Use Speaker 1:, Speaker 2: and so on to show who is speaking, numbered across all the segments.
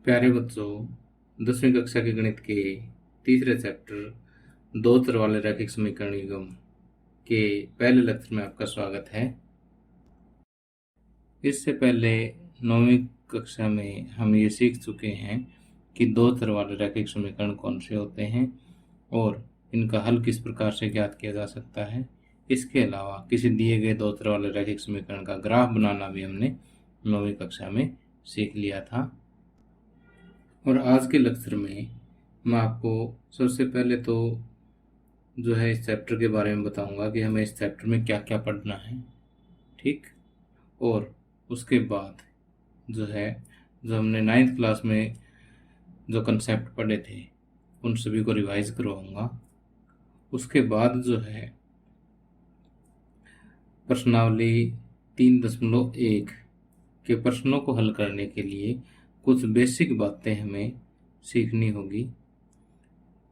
Speaker 1: प्यारे बच्चों, 10वीं कक्षा के गणित के तीसरे चैप्टर दो चर वाले रैखिक समीकरण युग्म के पहले लेक्चर में आपका स्वागत है। इससे पहले 9वीं कक्षा में हम ये सीख चुके हैं कि दो चर वाले रैखिक समीकरण कौन से होते हैं और इनका हल किस प्रकार से ज्ञात किया जा सकता है। इसके अलावा किसी दिए गए दो चर वाले रैखिक समीकरण का ग्राफ बनाना भी हमने 9वीं कक्षा में सीख लिया था। और आज के लेक्चर में मैं आपको सबसे पहले तो जो है इस चैप्टर के बारे में बताऊंगा कि हमें इस चैप्टर में क्या क्या पढ़ना है, ठीक। और उसके बाद जो हमने 9th क्लास में जो कंसेप्ट पढ़े थे उन सभी को रिवाइज करवाऊंगा। उसके बाद जो है प्रश्नावली 3.1 के प्रश्नों को हल करने के लिए कुछ बेसिक बातें हमें सीखनी होगी,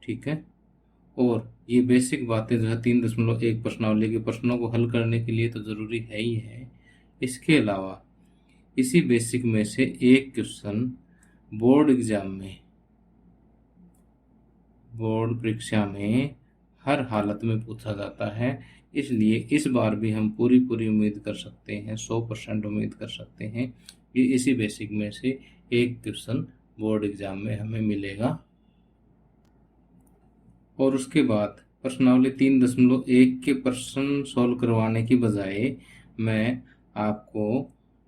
Speaker 1: ठीक है। और ये बेसिक बातें जो है 3.1 प्रश्नावली के प्रश्नों को हल करने के लिए तो ज़रूरी है ही है। इसके अलावा इसी बेसिक में से एक क्वेश्चन बोर्ड एग्जाम में, बोर्ड परीक्षा में हर हालत में पूछा जाता है। इसलिए इस बार भी हम पूरी उम्मीद कर सकते हैं, 100% उम्मीद कर सकते हैं कि इसी बेसिक में से एक क्वेश्चन बोर्ड एग्जाम में हमें मिलेगा। और उसके बाद प्रश्नावली 3.1 के प्रश्न सॉल्व करवाने की बजाय मैं आपको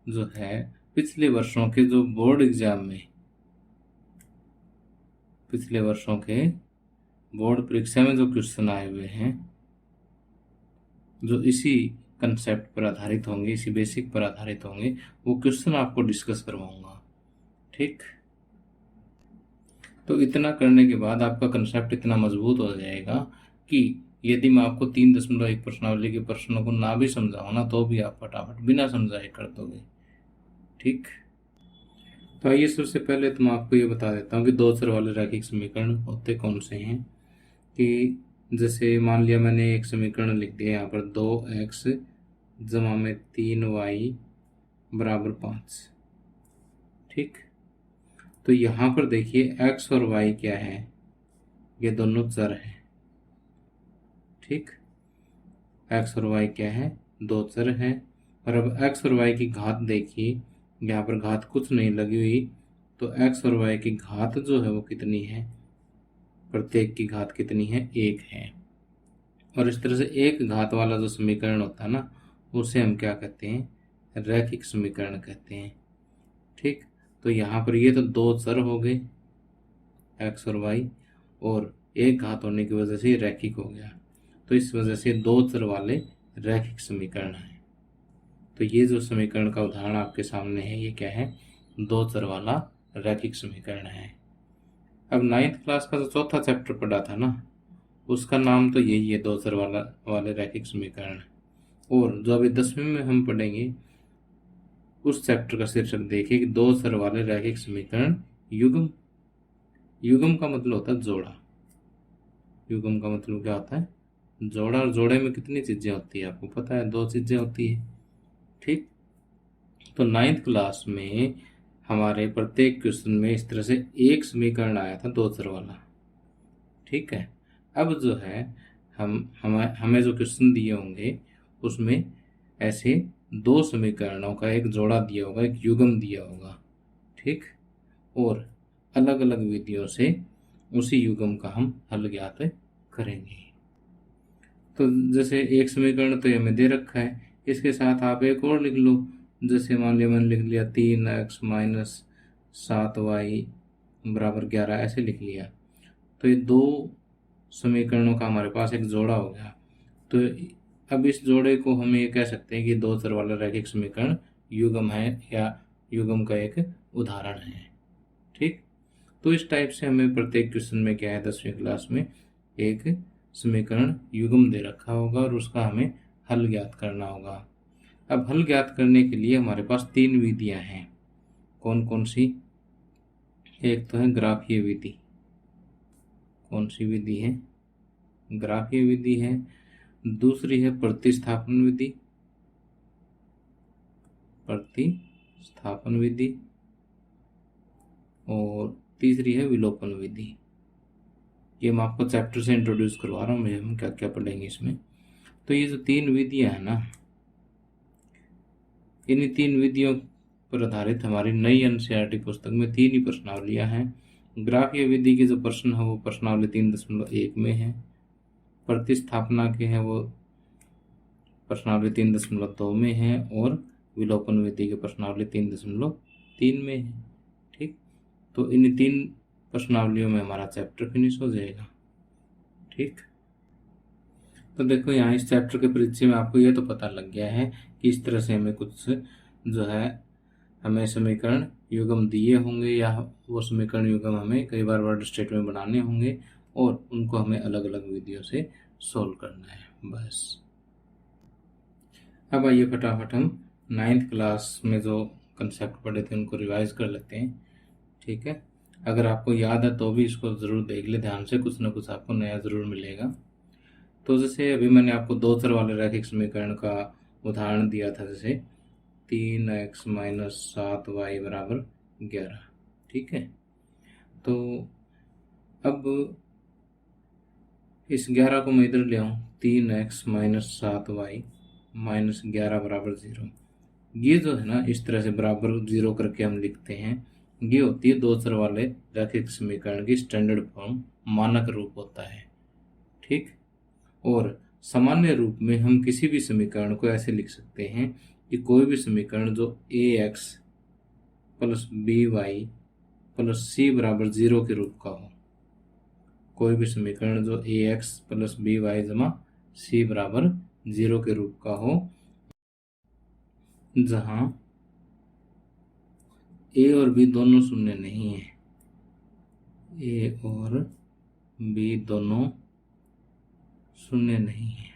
Speaker 1: जो है पिछले वर्षों के जो बोर्ड एग्जाम में, पिछले वर्षों के बोर्ड परीक्षा में जो क्वेश्चन आए हुए हैं, जो इसी कंसेप्ट पर आधारित होंगे, इसी बेसिक पर आधारित होंगे, वो क्वेश्चन आपको डिस्कस करवाऊंगा, ठीक। तो इतना करने के बाद आपका कंसेप्ट इतना मजबूत हो जाएगा कि यदि मैं आपको 3.1 प्रश्नावली के प्रश्नों को ना भी समझाऊं ना तो भी आप फटाफट बिना समझाए कर दोगे, ठीक। तो आइए सबसे पहले तो मैं आपको ये बता देता हूँ कि दो चर वाले रैखिक समीकरण होते कौन से हैं। कि जैसे मान लिया मैंने एक समीकरण लिख दिया यहाँ पर 2x जमा में 3y बराबर 5, ठीक। तो यहाँ पर देखिए x और y क्या है, ये दोनों चर हैं, ठीक। x और y क्या है, दो चर हैं। और अब x और y की घात देखिए, यहाँ पर घात कुछ नहीं लगी हुई, तो x और y की घात जो है वो कितनी है, प्रत्येक की घात कितनी है, 1 है। और इस तरह से एक घात वाला जो समीकरण होता है ना, उसे हम क्या कहते हैं, रैखिक समीकरण कहते हैं, ठीक। तो यहाँ पर ये तो दो चर हो गए x और y, और एक घात होने की वजह से ये रैखिक हो गया। तो इस वजह से दो चर वाले रैखिक समीकरण है। तो ये जो समीकरण का उदाहरण आपके सामने है, ये क्या है, दो चर वाला रैखिक समीकरण है। अब 9th क्लास का जो चौथा चैप्टर पढ़ा था ना, उसका नाम तो यही है, दो चर वाले रैखिक समीकरण। और जो अभी 10वीं में हम पढ़ेंगे उस चैप्टर का शीर्षक देखिए कि दो चर वाले रैखिक समीकरण युग्म। युग्म का मतलब होता है जोड़ा। युग्म का मतलब क्या होता है, जोड़ा। और जोड़े में कितनी चीजें होती है आपको पता है, दो चीजें होती है, ठीक। तो 9th क्लास में हमारे प्रत्येक क्वेश्चन में इस तरह से एक समीकरण आया था दो चर वाला, ठीक है। अब जो है हमें जो क्वेश्चन दिए होंगे उसमें ऐसे दो समीकरणों का एक जोड़ा दिया होगा, एक युग्म दिया होगा, ठीक। और अलग अलग विधियों से उसी युग्म का हम हल ज्ञात करेंगे। तो जैसे एक समीकरण तो हमें दे रखा है, इसके साथ आप एक और लिख लो। जैसे मान लिया मैंने लिख लिया 3x माइनस 7y बराबर 11, ऐसे लिख लिया। तो ये दो समीकरणों का हमारे पास एक जोड़ा हो गया। तो अब इस जोड़े को हम ये कह सकते हैं कि दो चर वाला रैखिक समीकरण युग्म है, या युग्म का एक उदाहरण है, ठीक। तो इस टाइप से हमें प्रत्येक क्वेश्चन में क्या है, 10वीं क्लास में एक समीकरण युग्म दे रखा होगा और उसका हमें हल ज्ञात करना होगा। अब हल ज्ञात करने के लिए हमारे पास तीन विधियां हैं। कौन कौन सी, एक तो है ग्राफीय विधि। कौन सी विधि है, ग्राफीय विधि है। दूसरी है प्रतिस्थापन विधि, प्रतिस्थापन विधि। और तीसरी है विलोपन विधि। ये मैं आपको चैप्टर से इंट्रोड्यूस करवा रहा हूँ, हम क्या क्या पढ़ेंगे इसमें। तो ये जो 3 विधियां हैं ना, इन 3 विधियों पर आधारित हमारी नई एनसीईआरटी पुस्तक में 3 ही प्रश्नावलियां हैं। ग्राफीय विधि के जो प्रश्न है वो प्रश्नावली 3.1 में है। प्रतिस्थापना के हैं वो प्रश्नावली 3.2 में है, और विलोपन विधि के प्रश्नावली 3.3 में है। ठीक, तो इन 3 प्रश्नावलियों में हमारा चैप्टर फिनिश हो जाएगा। ठीक, तो देखो यहाँ इस चैप्टर के परिचय में आपको ये तो पता लग गया है कि इस तरह से हमें कुछ जो है हमें समीकरण युग्म दिए होंगे, या वो समीकरण युग्म हमें कई बार वर्ड स्टेट में बनाने होंगे, और उनको हमें अलग अलग विधियों से सोल्व करना है, बस। अब आइए फटाफट हम 9th क्लास में जो कंसेप्ट पढ़े थे उनको रिवाइज कर लेते हैं। ठीक है, अगर आपको याद है तो भी इसको ज़रूर देख ले ध्यान से, कुछ ना कुछ आपको नया ज़रूर मिलेगा। तो जैसे अभी मैंने आपको 2 चर वाले रैखिक समीकरण का उदाहरण दिया था, जैसे 3x - 7y = 11। ठीक है, तो अब इस 11 को मैं इधर ले आऊँ, 3x - 7y - 11 = 0। ये जो है ना, इस तरह से बराबर 0 करके हम लिखते हैं। ये होती है 2 चर वाले रैखिक समीकरण की स्टैंडर्ड फॉर्म, मानक रूप होता है। ठीक, और सामान्य रूप में हम किसी भी समीकरण को ऐसे लिख सकते हैं कि कोई भी समीकरण जो ax + by + c = 0 के रूप का हो, कोई भी समीकरण जो ax + by c = 0 के रूप का हो, जहां a और b दोनों शून्य नहीं है, a और b दोनों शून्य नहीं है।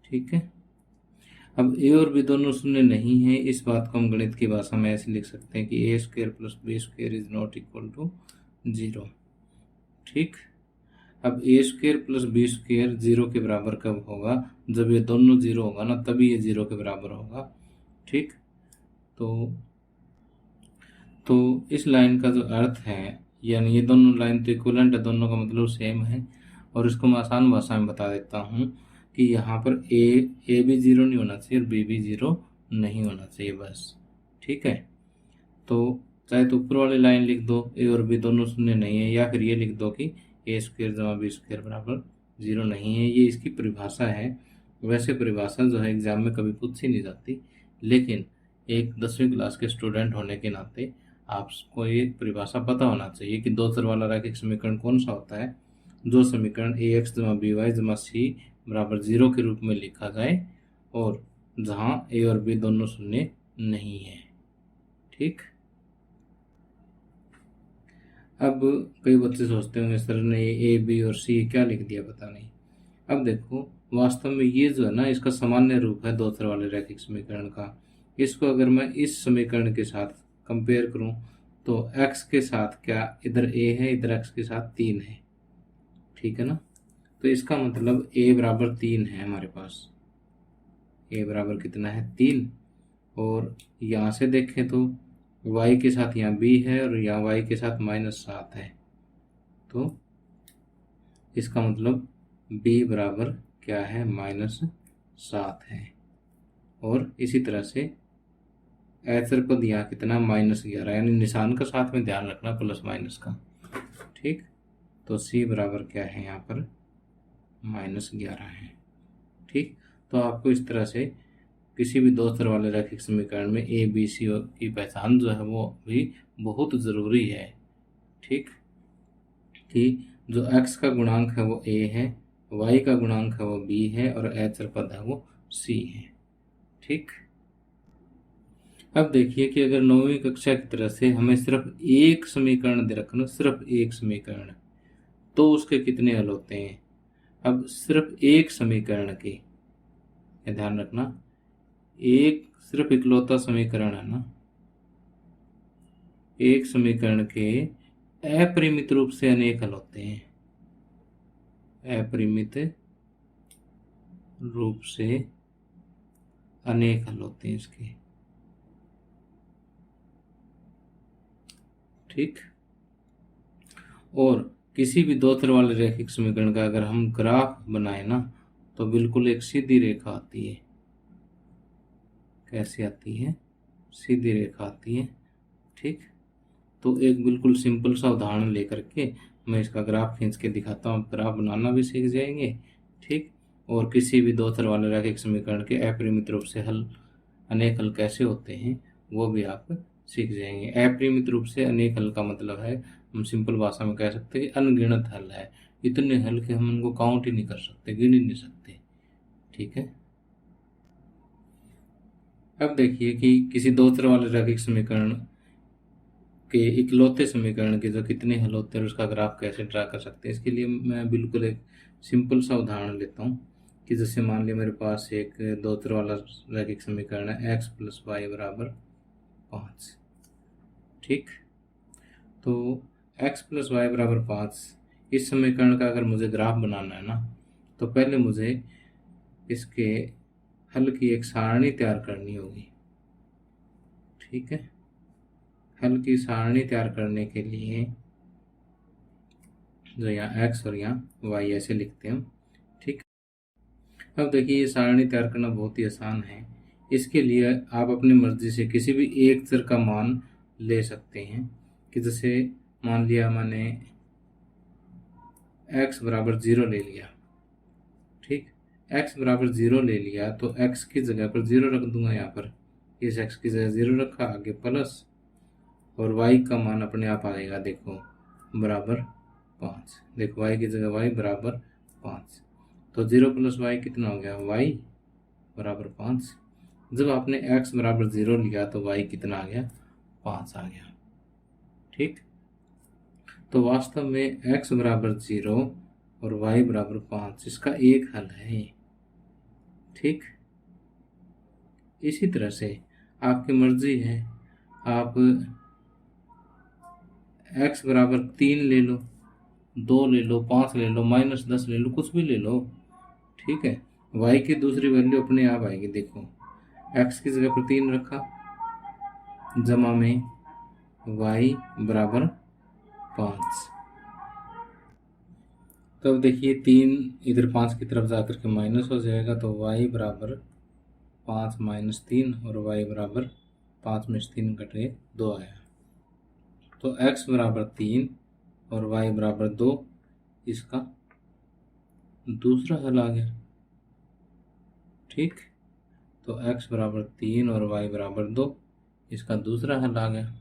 Speaker 1: ठीक है, अब a और b दोनों शून्य नहीं है, इस बात को हम गणित की भाषा में ऐसे लिख सकते हैं कि a² + b² ≠ 0। ठीक, अब a² + b² 0 के बराबर कब होगा? जब ये दोनों 0 होगा ना, तभी ये 0 के बराबर होगा। ठीक, तो इस लाइन का जो अर्थ है, यानी ये दोनों लाइन तो इक्विवेलेंट है, दोनों का मतलब सेम है, और इसको मैं आसान भाषा में बता देता हूँ कि यहाँ पर ए भी 0 नहीं होना चाहिए और बी भी 0 नहीं होना चाहिए, बस। ठीक है, तो चाहे तो ऊपर वाली लाइन लिख दो, ए और बी दोनों शून्य नहीं है, या फिर ये लिख दो कि a² + b² = 0 नहीं है। ये इसकी परिभाषा है। वैसे परिभाषा जो है एग्जाम में कभी पूछी नहीं जाती, लेकिन एक 10वीं क्लास के स्टूडेंट होने के नाते आपको ये परिभाषा पता होना चाहिए कि 2 चर वाला रैखिक समीकरण कौन सा होता है। जो समीकरण ax + by = c = 0 के रूप में लिखा जाए, और जहाँ a और b दोनों शून्य नहीं है। ठीक, अब कई बच्चे सोचते होंगे सर ने ए बी और सी क्या लिख दिया, पता नहीं। अब देखो, वास्तव में ये जो है ना, इसका सामान्य रूप है 2 चर वाले रैखिक समीकरण का। इसको अगर मैं इस समीकरण के साथ कंपेयर करूं, तो x के साथ क्या इधर a है, इधर x के साथ 3 है। ठीक है ना, तो इसका मतलब a = 3 है हमारे पास। a बराबर कितना है? 3। और यहाँ से देखें तो y के साथ यहाँ b है, और यहाँ y के साथ -7 है, तो इसका मतलब b बराबर क्या है? -7 है। और इसी तरह से ऐचर पद यहाँ कितना? -11, यानी निशान का साथ में ध्यान रखना, प्लस माइनस का। ठीक, तो c बराबर क्या है यहाँ पर? -11 है। ठीक, तो आपको इस तरह से किसी भी 2 चर वाले रैखिक समीकरण में a b c की पहचान जो है वो भी बहुत ज़रूरी है। ठीक, कि जो x का गुणांक है वो a है, y का गुणांक है वो b है, और ऐचर पद है वो c है। ठीक, अब देखिए कि अगर 9वीं कक्षा की तरह से हमें सिर्फ एक समीकरण दे रखना, सिर्फ एक समीकरण, तो उसके कितने हल होते हैं? अब सिर्फ एक समीकरण के, ये ध्यान रखना, एक सिर्फ इकलौता समीकरण है ना, एक समीकरण के अपरिमित रूप से अनेक हल होते हैं। अपरिमित रूप से अनेक हल होते हैं इसके। ठीक। और किसी भी दो तरह वाले रैखिक समीकरण का अगर हम ग्राफ बनाए ना तो बिल्कुल एक सीधी रेखा आती है। कैसी आती है? सीधी रेखा आती है। ठीक। तो एक बिल्कुल सिंपल सा उदाहरण लेकर के मैं इसका ग्राफ खींच के दिखाता हूँ, ग्राफ बनाना भी सीख जाएंगे। ठीक। और किसी भी दो तरह वाले रैखिक समीकरण के अपरिमित रूप से हल, अनेक हल कैसे होते हैं वो भी आप सीख जाएंगे। अपरिमित रूप से अनेक हल का मतलब है, हम सिंपल भाषा में कह सकते हैं कि अनगिनत हल है। इतने हल के हम उनको काउंट ही नहीं कर सकते, गिन ही नहीं सकते। ठीक है। अब देखिए कि किसी दो तरह वाले रैखिक समीकरण के इकलौते समीकरण के जो कितने हल होते हैं उसका ग्राफ कैसे ड्रा कर सकते हैं। इसके लिए मैं बिल्कुल एक सिंपल सा उदाहरण लेता हूँ कि जैसे मान लिया मेरे पास एक दो तरह वाला रैखिक समीकरण है x प्लस वाई बराबर 5। ठीक। तो x प्लस वाई बराबर 5 इस समीकरण का अगर मुझे ग्राफ बनाना है ना तो पहले मुझे इसके हल की एक सारणी तैयार करनी होगी। ठीक है। हल की सारणी तैयार करने के लिए जो यहाँ x और यहाँ y ऐसे लिखते हैं हम। ठीक। अब देखिए ये सारणी तैयार करना बहुत ही आसान है। इसके लिए आप अपनी मर्जी से किसी भी एक चर का मान ले सकते हैं कि जैसे मान लिया मैंने x बराबर 0 ले लिया। ठीक। x बराबर 0 ले लिया तो x की जगह पर 0 रख दूंगा। यहाँ पर इस x की जगह 0 रखा, आगे प्लस, और y का मान अपने आप आएगा, देखो बराबर 5। देखो y की जगह y बराबर 5। तो 0 प्लस वाई कितना हो गया? y बराबर 5। जब आपने x बराबर 0 लिया तो y कितना आ गया? 5 आ गया। ठीक। तो वास्तव में x बराबर 0 और y बराबर 5 इसका एक हल है। ठीक। इसी तरह से आपकी मर्जी है, आप x बराबर 3 ले लो, 2 ले लो, 5 ले लो, -10 ले लो, कुछ भी ले लो। ठीक है। y की दूसरी वैल्यू अपने आप आएगी। देखो x की जगह पर 3 रखा, जमा में y बराबर 5। तब देखिए 3 इधर 5 की तरफ जाकर के माइनस हो जाएगा तो y बराबर 5 माइनस 3 और y बराबर 5 में से 3 कट गए, 2 आया। तो x बराबर 3 और y बराबर 2 इसका दूसरा हल आ गया। ठीक। तो x बराबर 3 और y बराबर 2 इसका दूसरा हल आ गया।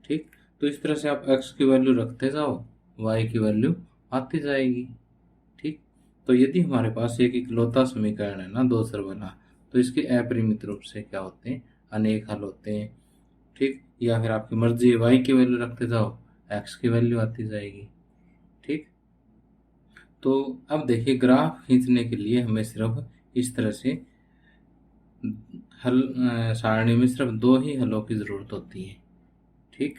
Speaker 1: ठीक। तो इस तरह से आप x की वैल्यू रखते जाओ, y की वैल्यू आती जाएगी। ठीक। तो यदि हमारे पास एक इकलौता समीकरण है ना दो चर वाला, तो इसके अपरिमित रूप से क्या होते हैं? अनेक हल होते हैं। ठीक। या फिर आपकी मर्जी है, y की वैल्यू रखते जाओ, x की वैल्यू आती जाएगी। ठीक। तो अब देखिए ग्राफ खींचने के लिए हमें सिर्फ इस तरह से हल सारणी में सिर्फ 2 ही हलों की ज़रूरत होती है। ठीक।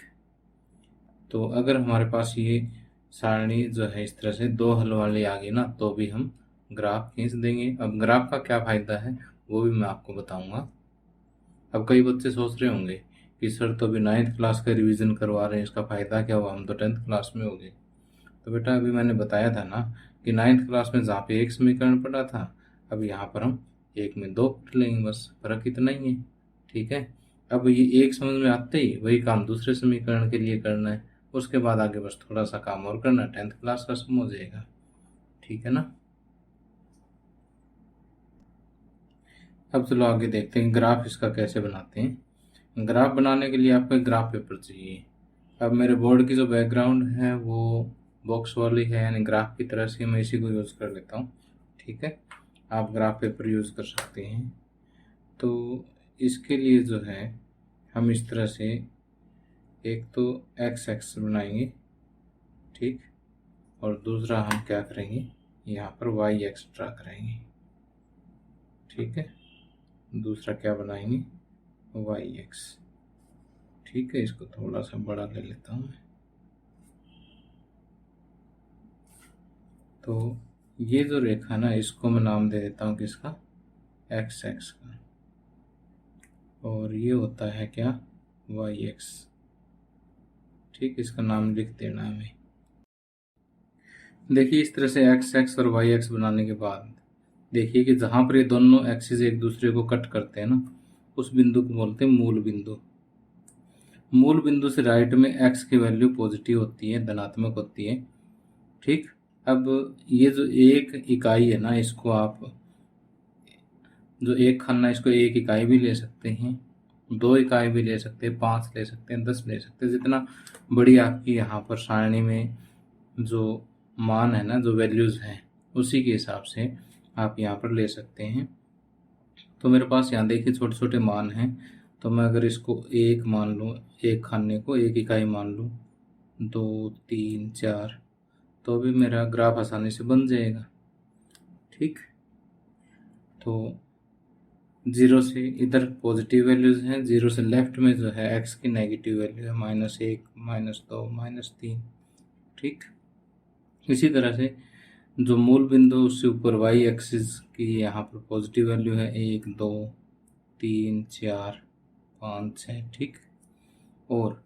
Speaker 1: तो अगर हमारे पास ये सारणी जो है इस तरह से 2 हल वाली आ गई ना तो भी हम ग्राफ खींच देंगे। अब ग्राफ का क्या फ़ायदा है वो भी मैं आपको बताऊंगा। अब कई बच्चे सोच रहे होंगे कि सर तो अभी 9th क्लास का रिवीजन करवा रहे हैं, इसका फ़ायदा क्या हुआ, हम तो 10th क्लास में हो गए। तो बेटा अभी मैंने बताया था ना कि 9th क्लास में जहाँ पे एक समीकरण पढ़ा था, अब यहाँ पर हम एक में 2 पढ़ लेंगे, बस फ़र्क इतना ही है। ठीक है। अब ये एक समझ में आते ही वही काम दूसरे समीकरण के लिए करना है, उसके बाद आगे बस थोड़ा सा काम और करना, 10th क्लास का सम हो जाएगा। ठीक है ना। अब चलो आगे देखते हैं ग्राफ इसका कैसे बनाते हैं। ग्राफ बनाने के लिए आपको एक ग्राफ पेपर चाहिए। अब मेरे बोर्ड की जो बैकग्राउंड है वो बॉक्स वाली है, यानी ग्राफ की तरह से मैं इसी को यूज़ कर लेता हूँ। ठीक है। आप ग्राफ पेपर यूज़ कर सकते हैं। तो इसके लिए जो है हम इस तरह से एक तो एक्स एक्स बनाएंगे। ठीक। और दूसरा हम क्या करेंगे, यहाँ पर वाई एक्स ड्रा करेंगे। ठीक है। दूसरा क्या बनाएंगे, वाई एक्स। ठीक है। इसको थोड़ा सा बड़ा ले लेता हूँ। तो ये जो रेखा ना इसको मैं नाम दे देता हूँ किसका, एक्स एक्स का, और ये होता है क्या, वाई एक्स। ठीक, इसका नाम लिख देना है हमें। देखिए इस तरह से एक्स एक्स और वाई एक्स बनाने के बाद देखिए कि जहाँ पर ये दोनों एक्सिस एक दूसरे को कट करते हैं ना, उस बिंदु को बोलते हैं मूल बिंदु। मूल बिंदु से राइट में एक्स की वैल्यू पॉजिटिव होती है, धनात्मक होती है। ठीक, अब ये जो एक इकाई है ना, इसको आप जो एक खन्ना, इसको एक इकाई भी ले सकते हैं, 2 इकाई भी ले सकते हैं, 5 ले सकते हैं, 10 ले सकते हैं। जितना बड़ी आपकी यहाँ पर सारणी में जो मान है ना, जो वैल्यूज़ हैं, उसी के हिसाब से आप यहाँ पर ले सकते हैं। तो मेरे पास यहाँ देखिए छोटे छोटे मान हैं, तो मैं अगर इसको एक मान लूँ, एक खाने को एक इकाई मान लूँ, 2 3 4, तो भी मेरा ग्राफ आसानी से बन जाएगा। ठीक, तो 0 से इधर पॉजिटिव वैल्यूज़ हैं, 0 से लेफ्ट में जो है एक्स की नेगेटिव वैल्यू है, -1 -2 -3। ठीक, इसी तरह से जो मूल बिंदु उससे ऊपर वाई एक्सिस की यहाँ पर पॉजिटिव वैल्यू है 1 2 3 4 5 6। ठीक, और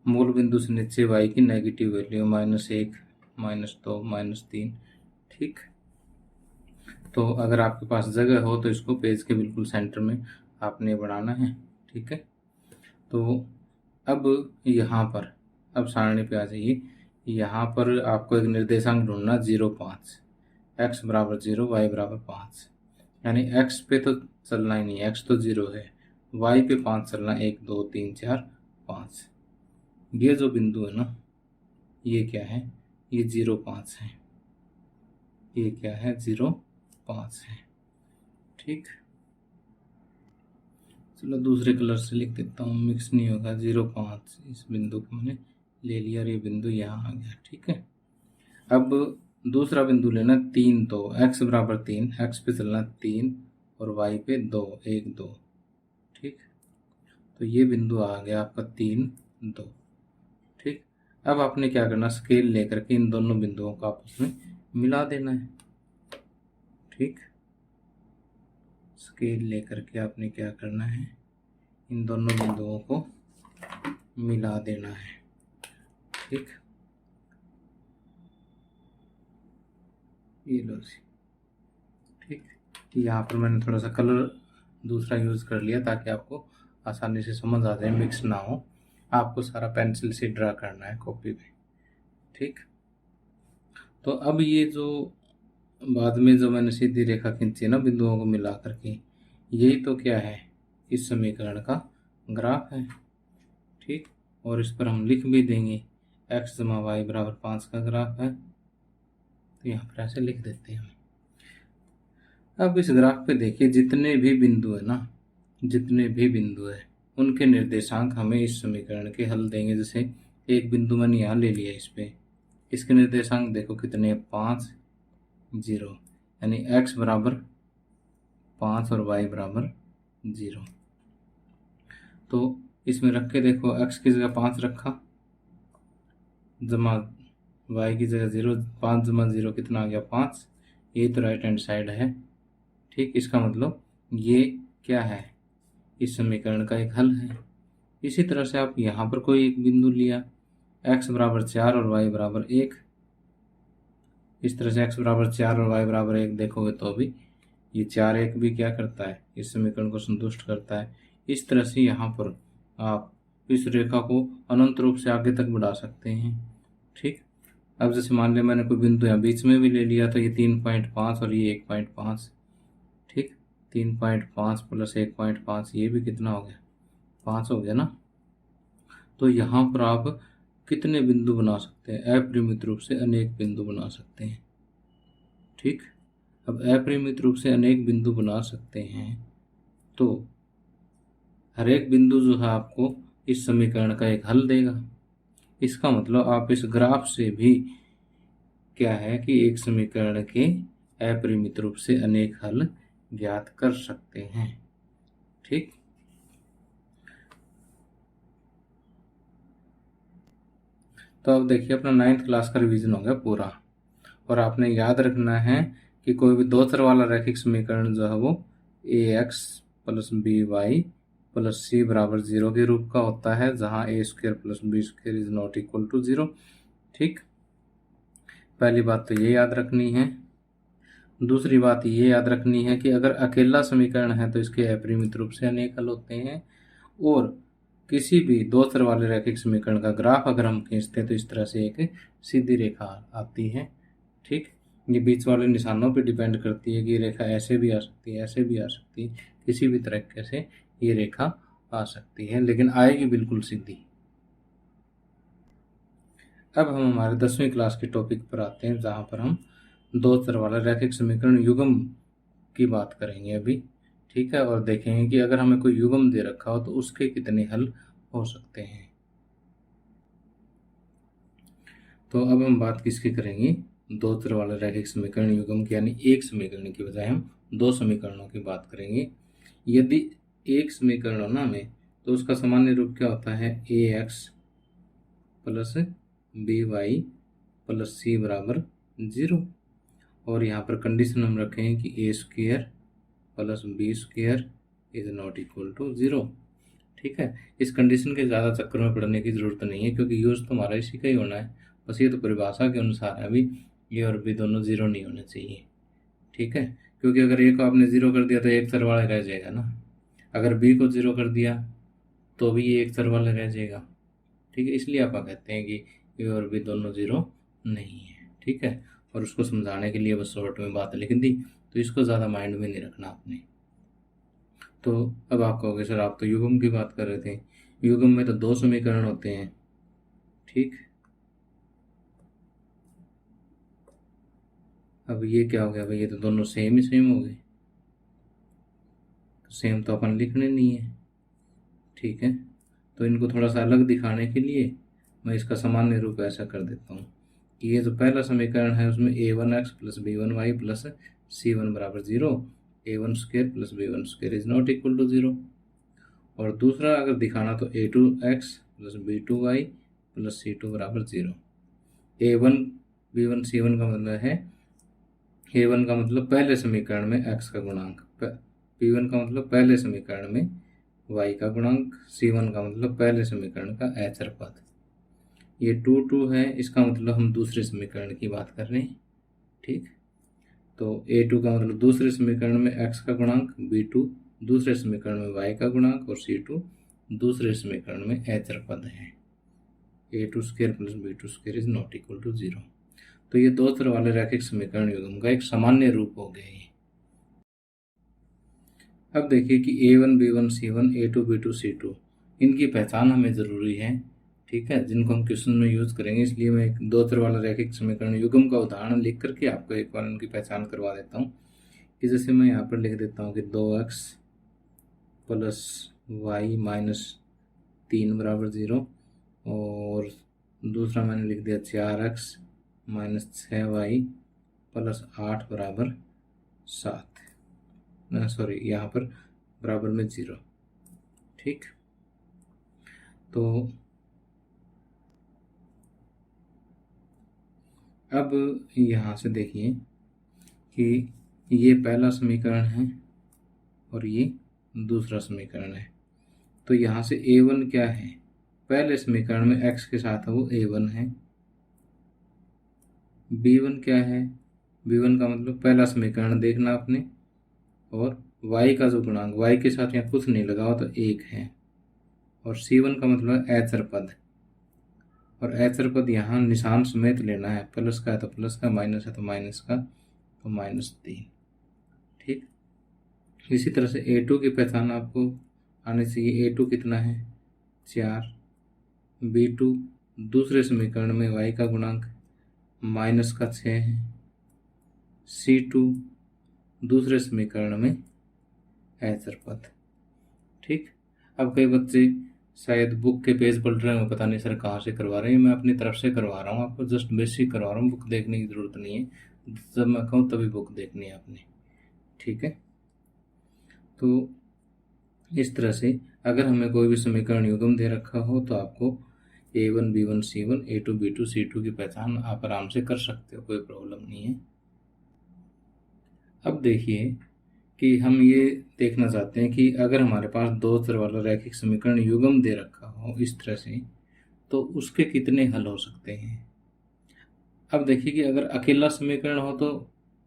Speaker 1: मूल बिंदु से नीचे वाई की नेगेटिव वैल्यू -1 -2 -3। ठीक, तो अगर आपके पास जगह हो तो इसको पेज के बिल्कुल सेंटर में आपने बनाना है। ठीक है, तो अब यहाँ पर, अब सारणी पे आ जाइए। यहाँ पर आपको एक निर्देशांक ढूंढना 0 5, x बराबर 0 y बराबर 5, यानी x पे तो चलना ही नहीं, x तो 0 है, y पे 5 चलना, 1 2 3 4 5। ये जो बिंदु है ना, ये क्या है, ये 0 5 है, ये क्या है 0 5 है। ठीक, चलो दूसरे कलर से लिख देता हूँ, मिक्स नहीं होगा। 0 5 इस बिंदु को मैंने ले लिया और ये बिंदु यहाँ आ गया। ठीक है, अब दूसरा बिंदु लेना 3 2, x बराबर 3, x पे चलना 3 और y पे 2 1 2। ठीक, तो ये बिंदु आ गया आपका 3 2। ठीक, अब आपने क्या करना, स्केल लेकर के इन दोनों बिंदुओं को आपस में मिला देना है। ठीक, स्केल लेकर के आपने क्या करना है, इन दोनों बिंदुओं को मिला देना है। ठीक, ये लो जी। ठीक, यहाँ पर मैंने थोड़ा सा कलर दूसरा यूज़ कर लिया ताकि आपको आसानी से समझ आ जाए, मिक्स ना हो। आपको सारा पेंसिल से ड्रा करना है कॉपी पे। ठीक, तो अब ये जो बाद में जो मैंने सीधी रेखा खींची है ना बिंदुओं को मिला करके, यही तो क्या है, इस समीकरण का ग्राफ है। ठीक, और इस पर हम लिख भी देंगे x जमा वाई बराबर 5 का ग्राफ है, तो यहाँ पर ऐसे लिख देते हैं हम। अब इस ग्राफ पे देखिए जितने भी बिंदु है ना, जितने भी बिंदु है उनके निर्देशांक हमें इस समीकरण के हल देंगे। जैसे एक बिंदु मैंने यहाँ ले लिया, इस पे इसके निर्देशांक देखो कितने, 5 0, यानी x बराबर 5 और y बराबर 0। तो इसमें रख के देखो, x की जगह 5 रखा, जमा y की जगह 0, 5 जमा 0 कितना आ गया 5। ये तो राइट हैंड साइड है। ठीक, इसका मतलब ये क्या है, इस समीकरण का एक हल है। इसी तरह से आप यहाँ पर कोई एक बिंदु लिया, x बराबर 4 और y बराबर 1। इस तरह से x बराबर 4 और y बराबर 1 देखोगे तो भी ये 4 1 भी क्या करता है, इस समीकरण को संतुष्ट करता है। इस तरह से यहाँ पर आप इस रेखा को अनंत रूप से आगे तक बढ़ा सकते हैं। ठीक, अब जैसे मान लिया मैंने कोई बिंदु यहाँ बीच में भी ले लिया, तो ये 3.5 और ये 1.5। ठीक, 3.5 प्लस 1.5, ये भी कितना हो गया, 5 हो गया ना। तो यहाँ पर आप कितने बिंदु बना सकते हैं, अपरिमित रूप से अनेक बिंदु बना सकते हैं। ठीक, अब अपरिमित रूप से अनेक बिंदु बना सकते हैं, तो हर एक बिंदु जो है आपको इस समीकरण का एक हल देगा। इसका मतलब आप इस ग्राफ से भी क्या है कि एक समीकरण के अपरिमित रूप से अनेक हल ज्ञात कर सकते हैं। ठीक, तो अब देखिए अपना 9th क्लास का रिवीजन हो गया पूरा, और आपने याद रखना है कि कोई भी दो चर वाला रैखिक समीकरण जो है वो ax + by प्लस सी बराबर 0 के रूप का होता है, जहाँ A square plus B square is not equal to 0। ठीक, पहली बात तो ये याद रखनी है। दूसरी बात ये याद रखनी है कि अगर अकेला समीकरण है तो इसके अपरिमित रूप से अनेक हल होते हैं, और किसी भी दो चर वाले रैखिक समीकरण का ग्राफ अगर हम खींचते हैं तो इस तरह से एक सीधी रेखा आती है। ठीक, ये बीच वाले निशानों पे डिपेंड करती है कि ये रेखा ऐसे भी आ सकती है, ऐसे भी आ सकती है, किसी भी तरीके से ये रेखा आ सकती है, लेकिन आएगी बिल्कुल सीधी। अब हम हमारे 10वीं क्लास के टॉपिक पर आते हैं, जहाँ पर हम दो चर वाला रैखिक समीकरण युग्म की बात करेंगे अभी। ठीक है, और देखेंगे कि अगर हमें कोई युग्म दे रखा हो तो उसके कितने हल हो सकते हैं। तो अब हम बात किसकी करेंगे, दो चर वाला रैखिक समीकरण युग्म की, यानी एक समीकरण की बजाय हम दो समीकरणों की बात करेंगे। यदि एक समीकरण हो ना हमें, तो उसका सामान्य रूप क्या होता है, A X plus B Y plus C बराबर 0। और यहाँ पर कंडीशन हम रखें कि A square plus B square is not equal to 0। ठीक है, इस कंडीशन के ज़्यादा चक्कर में पड़ने की ज़रूरत नहीं है, क्योंकि यूज़ तो हमारा इसी का ही होना है। बस ये तो परिभाषा के अनुसार है, अभी ये और बी दोनों 0 नहीं होने चाहिए। ठीक है, क्योंकि अगर ए को आपने 0 कर दिया तो एक चर वाला रह जाएगा ना, अगर बी को 0 कर दिया तो भी ये एक चर वाला रह जाएगा। ठीक है, इसलिए आप कहते हैं कि ए और बी दोनों 0 नहीं है। ठीक है, और उसको समझाने के लिए बस शॉर्ट में बात लिख दी, तो इसको ज़्यादा माइंड में नहीं रखना आपने। तो अब आप कहोगे सर आप तो युग्म की बात कर रहे थे, युग्म में तो दो समीकरण होते हैं। ठीक, अब ये क्या हो गया भाई, ये तो दोनों सेम ही सेम हो गए, सेम तो अपन लिखने नहीं है। ठीक है, तो इनको थोड़ा सा अलग दिखाने के लिए मैं इसका सामान्य रूप ऐसा कर देता हूँ कि ये जो पहला समीकरण है उसमें a1x plus b1y plus c1 बराबर 0, a1 square plus b1 square is not equal to 0। और दूसरा अगर दिखाना तो a2x plus b2y plus c2 बराबर 0। a1 b1 c1 का मतलब है, a1 का मतलब पहले समीकरण में x का गुणांक, b1 का मतलब पहले समीकरण में y का गुणांक, c1 का मतलब पहले समीकरण का अचर पद। ये 2 है, इसका मतलब हम दूसरे समीकरण की बात कर रहे हैं। ठीक, तो a2 का मतलब दूसरे समीकरण में x का गुणांक, b2 दूसरे समीकरण में y का गुणांक, और c2 दूसरे समीकरण में अचर पद है। a2 square plus b2 square is not equal to 0। तो ये दो चर वाले रैखिक समीकरण युग्म का एक सामान्य रूप हो गए। अब देखिए कि a1 b1 c1 a2 b2 c2 इनकी पहचान हमें ज़रूरी है। ठीक है, जिनको हम क्वेश्चन में यूज़ करेंगे, इसलिए मैं एक दो चर वाला रैखिक समीकरण युग्म का उदाहरण लिख करके आपको एक बार उनकी पहचान करवा देता हूँ। कि जैसे मैं यहाँ पर लिख देता हूँ कि 2x प्लस वाई माइनस 3 बराबर 0, और दूसरा मैंने लिख दिया 4x माइनस 6y प्लस 8 बराबर 7, सॉरी यहाँ पर बराबर में 0। ठीक, तो अब यहाँ से देखिए कि ये पहला समीकरण है और ये दूसरा समीकरण है। तो यहाँ से a1 क्या है, पहले समीकरण में x के साथ है वो a1 है। b1 क्या है, b1 का मतलब पहला समीकरण देखना आपने, और y का जो गुणांक, y के साथ यहाँ कुछ नहीं लगा हो तो 1 है। और c1 का मतलब अचर पद, और अचर पद यहाँ निशान समेत लेना है, प्लस का है तो प्लस का, माइनस है तो माइनस का, तो -3। ठीक, इसी तरह से a2 की पहचान आपको आने चाहिए। a2 कितना है, 4, b2 दूसरे समीकरण में y का गुणांक माइनस का 6 है, c2 दूसरे समीकरण में अचर पद। ठीक, अब कई बच्चे शायद बुक के पेज पलट रहे हैं, पता नहीं सर कहाँ से करवा रहे हैं, मैं अपनी तरफ से करवा रहा हूँ, आपको जस्ट बेसिक करवा रहा हूँ, बुक देखने की ज़रूरत नहीं है, जब मैं कहूँ तभी बुक देखनी है आपने। ठीक है, तो इस तरह से अगर हमें कोई भी समीकरण युग्म दे रखा हो तो आपको a1 b1 c1 a2 b2 c2 की पहचान आप आराम से कर सकते हो, कोई प्रॉब्लम नहीं है। अब देखिए कि हम ये देखना चाहते हैं कि अगर हमारे पास दो चर वाला रैखिक समीकरण युग्म दे रखा हो इस तरह से, तो उसके कितने हल हो सकते हैं। अब देखिए कि अगर अकेला समीकरण हो तो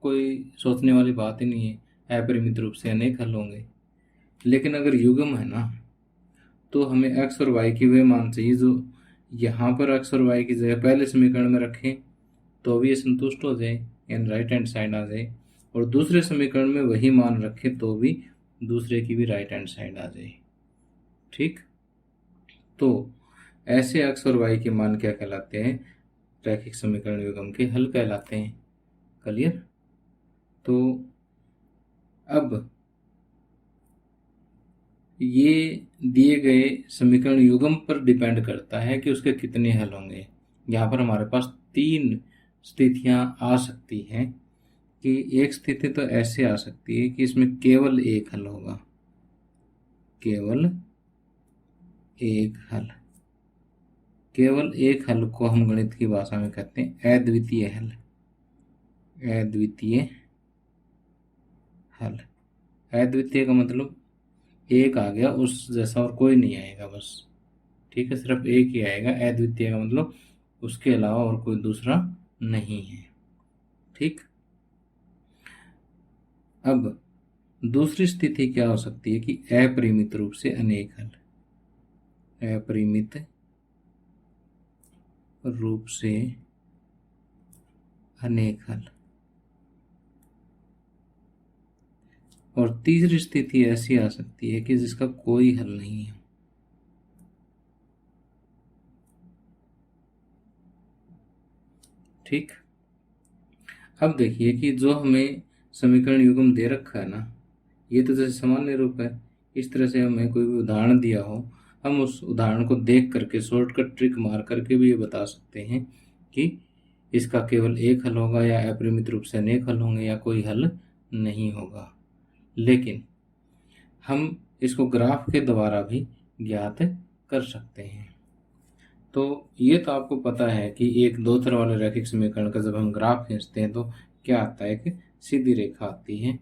Speaker 1: कोई सोचने वाली बात ही नहीं है, अपरिमित रूप से अनेक हल होंगे। लेकिन अगर युग्म है ना, तो हमें एक्स और वाई की वे मान चाहिए जो यहाँ पर एक्स और वाई की जगह पहले समीकरण में रखें तो भी ये संतुष्ट हो जाए, यानी राइट हैंड साइड आ जाए, और दूसरे समीकरण में वही मान रखें तो भी दूसरे की भी राइट हैंड साइड आ जाए। ठीक, तो ऐसे एक्स और वाई के मान क्या कहलाते हैं, रैखिक समीकरण युग्म के हल कहलाते हैं। क्लियर। तो अब ये दिए गए समीकरण युग्म पर डिपेंड करता है कि उसके कितने हल होंगे। यहाँ पर हमारे पास तीन स्थितियां आ सकती हैं कि एक स्थिति तो ऐसे आ सकती है कि इसमें केवल एक हल होगा, केवल एक हल। केवल एक हल को हम गणित की भाषा में कहते हैं अद्वितीय हल, अद्वितीय हल। अद्वितीय का मतलब एक आ गया, उस जैसा और कोई नहीं आएगा बस। ठीक है, सिर्फ एक ही आएगा। अद्वितीय का मतलब उसके अलावा और कोई दूसरा नहीं है। ठीक, अब दूसरी स्थिति क्या हो सकती है कि अपरिमित रूप से अनेक हल, अपरिमित रूप से अनेक हल। और तीसरी स्थिति ऐसी आ सकती है कि जिसका कोई हल नहीं है। ठीक, अब देखिए कि जो हमें समीकरण युग्म दे रखा है ना, ये तो जैसे सामान्य रूप है। इस तरह से हमें कोई भी उदाहरण दिया हो, हम उस उदाहरण को देख करके शॉर्टकट ट्रिक मार करके भी ये बता सकते हैं कि इसका केवल एक हल होगा, या अपरिमित रूप से अनेक हल होंगे, या कोई हल नहीं होगा। लेकिन हम इसको ग्राफ के द्वारा भी ज्ञात कर सकते हैं। तो ये तो आपको पता है कि एक दो चर वाले रैखिक समीकरण का जब हम ग्राफ खींचते हैं तो क्या आता है, कि सीधी रेखा आती है।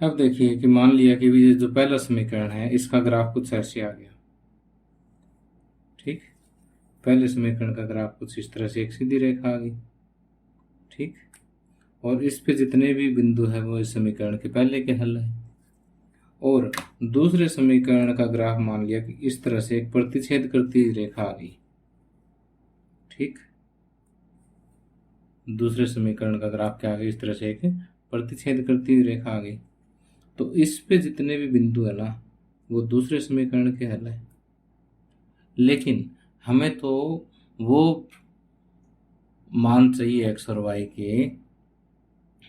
Speaker 1: अब देखिए कि मान लिया कि ये जो पहला समीकरण है इसका ग्राफ कुछ ऐसे आ गया। ठीक, पहले समीकरण का ग्राफ कुछ इस तरह से एक सीधी रेखा आ गई। ठीक, और इस पे जितने भी बिंदु है वो इस समीकरण के पहले के हल है। और दूसरे समीकरण का ग्राफ मान लिया कि इस तरह से एक प्रतिच्छेद करती रेखा आ गई। ठीक, दूसरे समीकरण का ग्राफ क्या आ गया, इस तरह से एक प्रतिच्छेद करती रेखा आ गई। तो इस पे जितने भी बिंदु है ना वो दूसरे समीकरण के हल है। लेकिन हमें तो वो मान चाहिए एक्स और वाई के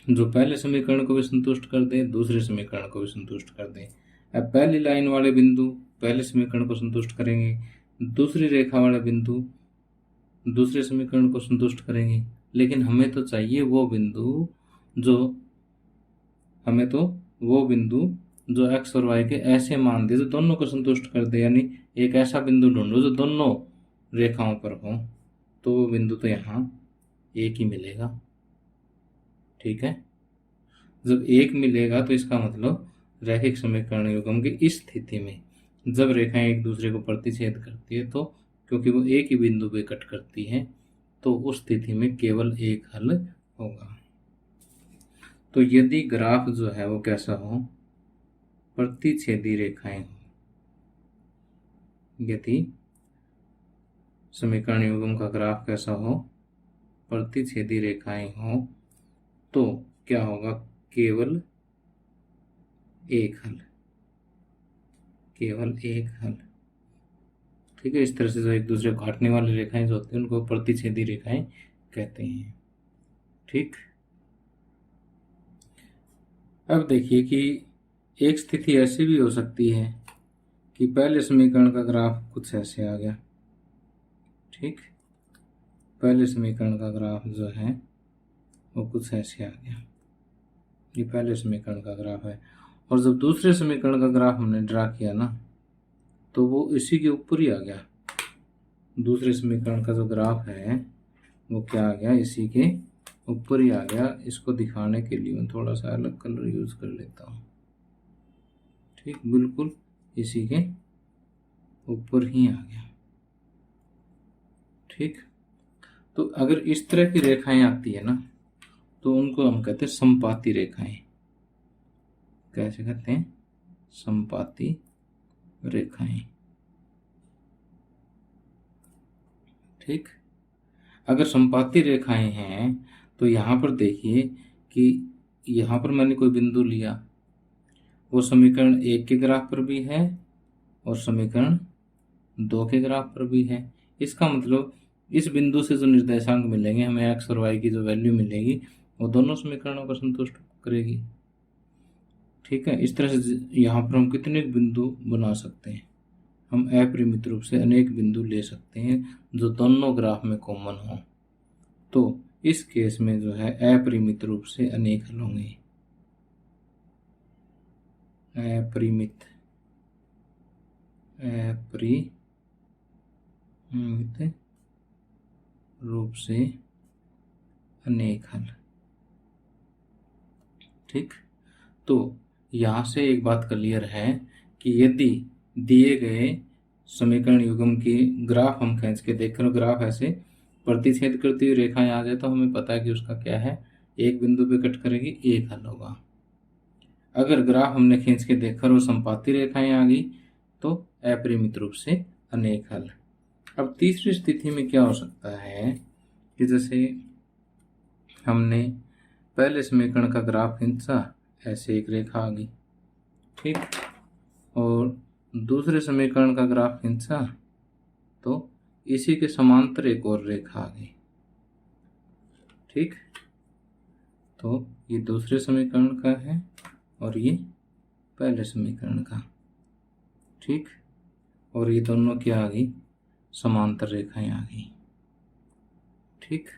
Speaker 1: जो पहले समीकरण को भी संतुष्ट कर दे, दूसरे समीकरण को भी संतुष्ट कर दे। अब पहली लाइन वाले बिंदु पहले समीकरण को संतुष्ट करेंगे, दूसरी रेखा वाले बिंदु दूसरे समीकरण को संतुष्ट करेंगे। लेकिन हमें तो चाहिए वो बिंदु जो एक्स और वाई के ऐसे मान दे जो दोनों को संतुष्ट कर दे, यानी एक ऐसा बिंदु ढूंढो जो दोनों रेखाओं पर हो। तो वो बिंदु तो यहाँ एक ही मिलेगा। ठीक है, जब एक मिलेगा तो इसका मतलब रैखिक समीकरण युग्म की इस स्थिति में जब रेखाएं एक दूसरे को प्रतिच्छेद करती है, तो क्योंकि वो एक ही बिंदु पे कट करती हैं, तो उस स्थिति में केवल एक हल होगा। तो यदि ग्राफ जो है वो कैसा हो, प्रतिच्छेदी रेखाएं हो, यदि समीकरण युग्म का ग्राफ कैसा हो, प्रतिच्छेदी रेखाएं हो, तो क्या होगा, केवल एक हल, केवल एक हल। ठीक है, इस तरह से जो एक दूसरे को काटने वाली रेखाएं जो होती हैं उनको प्रतिच्छेदी रेखाएं कहते हैं। ठीक, अब देखिए कि एक स्थिति ऐसी भी हो सकती है कि पहले समीकरण का ग्राफ कुछ ऐसे आ गया। ठीक, पहले समीकरण का ग्राफ जो है वो कुछ ऐसे आ गया, ये पहले समीकरण का ग्राफ है। और जब दूसरे समीकरण का ग्राफ हमने ड्रा किया ना, तो वो इसी के ऊपर ही आ गया। दूसरे समीकरण का जो ग्राफ है वो क्या आ गया, इसी के ऊपर ही आ गया। इसको दिखाने के लिए मैं थोड़ा सा अलग कलर यूज कर लेता हूँ। ठीक, बिल्कुल इसी के ऊपर ही आ गया। ठीक, तो अगर इस तरह की रेखाएं आती है ना, तो उनको हम कहते हैं संपाती रेखाएं। कैसे कहते हैं? संपाती रेखाएं। ठीक, अगर संपाती रेखाएं हैं तो यहाँ पर देखिए कि यहाँ पर मैंने कोई बिंदु लिया, वो समीकरण 1 के ग्राफ पर भी है और समीकरण 2 के ग्राफ पर भी है। इसका मतलब इस बिंदु से जो निर्देशांक मिलेंगे हमें, एक्स और वाई की जो वैल्यू मिलेगी, वो दोनों समीकरणों को संतुष्ट करेगी। ठीक है, इस तरह से यहाँ पर हम कितने बिंदु बना सकते हैं? हम अपरिमित रूप से अनेक बिंदु ले सकते हैं जो दोनों ग्राफ में कॉमन हो। तो इस केस में जो है अपरिमित रूप से अनेक हल होंगे। अपरिमित रूप से अनेक हल। ठीक, तो यहाँ से एक बात क्लियर है कि यदि दिए गए समीकरण युग्म की ग्राफ हम खींच के देख रहे, ग्राफ ऐसे प्रतिच्छेद करती हुई रेखाएं आ जाए, तो हमें पता है कि उसका क्या है, एक बिंदु पे कट करेगी, एक हल होगा। अगर ग्राफ हमने खींच के देखा और वो संपाती रेखाएं आ गई, तो अपरिमित रूप से अनेक हल। अब तीसरी स्थिति में क्या हो सकता है कि जैसे हमने पहले समीकरण का ग्राफ खींचा, ऐसे एक रेखा आ गई। ठीक, और दूसरे समीकरण का ग्राफ खींचा तो इसी के समांतर एक और रेखा आ गई। ठीक, तो ये दूसरे समीकरण का है और ये पहले समीकरण का। ठीक, और ये दोनों क्या आ गई? समांतर रेखाएं आ गई। ठीक,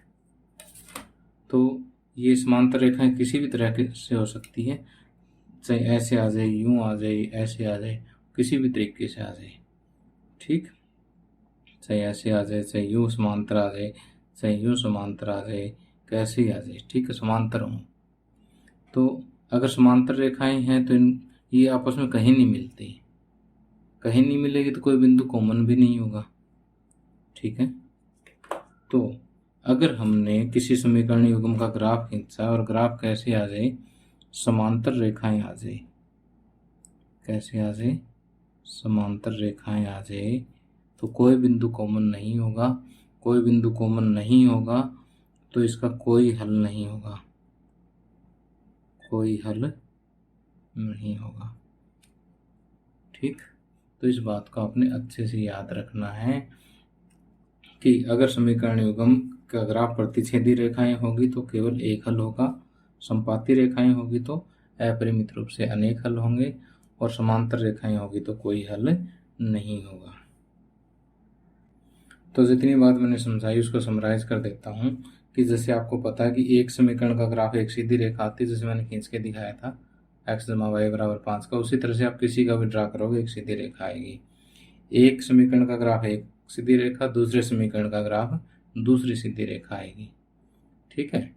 Speaker 1: तो ये समांतर रेखाएं किसी भी तरह के से हो सकती है, चाहे ऐसे आ जाए, यूं आ जाए, ऐसे आ जाए, किसी भी तरीके से आ जाए। ठीक, चाहे ऐसे आ जाए, चाहे यूं समांतर आ जाए, चाहे यूं समांतर आ जाए, कैसे ही आ जाए। ठीक है, समांतर हों। तो अगर समांतर रेखाएं हैं तो ये आपस में कहीं नहीं मिलती। कहीं नहीं मिलेगी तो कोई बिंदु कॉमन भी नहीं होगा। ठीक है, तो अगर हमने किसी समीकरण युग्म का ग्राफ खींचा और ग्राफ कैसे आ जाए? समांतर रेखाएं आ जाए। कैसे आ जाए? समांतर रेखाएं आ जाए, तो कोई बिंदु कॉमन नहीं होगा। कोई बिंदु कॉमन नहीं होगा तो इसका कोई हल नहीं होगा। कोई हल नहीं होगा। ठीक, तो इस बात को आपने अच्छे से याद रखना है कि अगर समीकरण युग्म का ग्राफ प्रतिच्छेदी रेखाएं होगी तो केवल एक हल होगा, संपाती रेखाएं होगी तो अपरिमित रूप से अनेक हल होंगे, और समांतर रेखाएं होगी तो कोई हल नहीं होगा। तो जितनी बात मैंने समझाई उसको समराइज कर देता हूँ कि जैसे आपको पता है कि एक समीकरण का ग्राफ एक सीधी रेखा आती है, जैसे मैंने खींच के दिखाया था x जमा वाई बराबर 5 का, उसी तरह से आप किसी का भी ड्रा करोगे एक सीधी रेखा आएगी। एक समीकरण का ग्राफ एक सीधी रेखा, दूसरे समीकरण का ग्राफ दूसरी सीधी रेखा आएगी। ठीक है,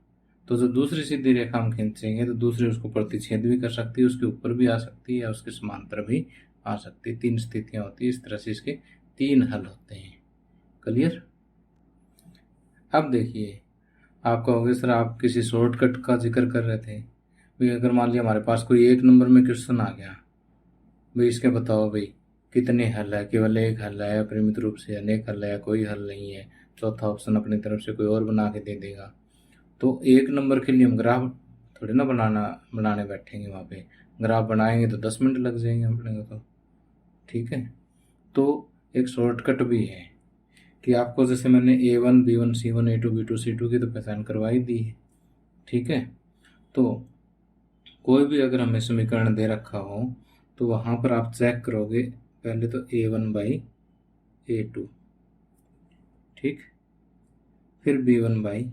Speaker 1: तो जो दूसरी सीधी रेखा हम खींचेंगे तो दूसरी उसको प्रतिच्छेद भी कर सकती है, उसके ऊपर भी आ सकती है या उसके समांतर भी आ सकती है। 3 स्थितियां होती है। इस तरह से इसके 3 हल होते हैं। क्लियर? अब देखिए, आप कहोगे सर आप किसी शॉर्टकट का जिक्र कर रहे थे भाई। अगर मान लिया हमारे पास कोई एक नंबर में क्वेश्चन आ गया भाई, इसके बताओ भाई कितने हल है? केवल एक हल है, अपरिमित रूप से अनेक हल है, कोई हल नहीं है, चौथा ऑप्शन अपनी तरफ से कोई और बना के दे देगा। तो एक नंबर के लिए हम ग्राफ थोड़ी ना बनाने बैठेंगे। वहाँ पे ग्राफ बनाएंगे तो 10 मिनट लग जाएंगे अपने को तो। ठीक है, तो एक शॉर्टकट भी है कि आपको जैसे मैंने A1 B1 C1 A2 B2 C2 की तो पहचान करवाई दी है। ठीक है, तो कोई भी अगर हमें समीकरण दे रखा हो तो वहाँ पर आप चेक करोगे पहले तो A1 बाई A2, ठीक, फिर B1 बाई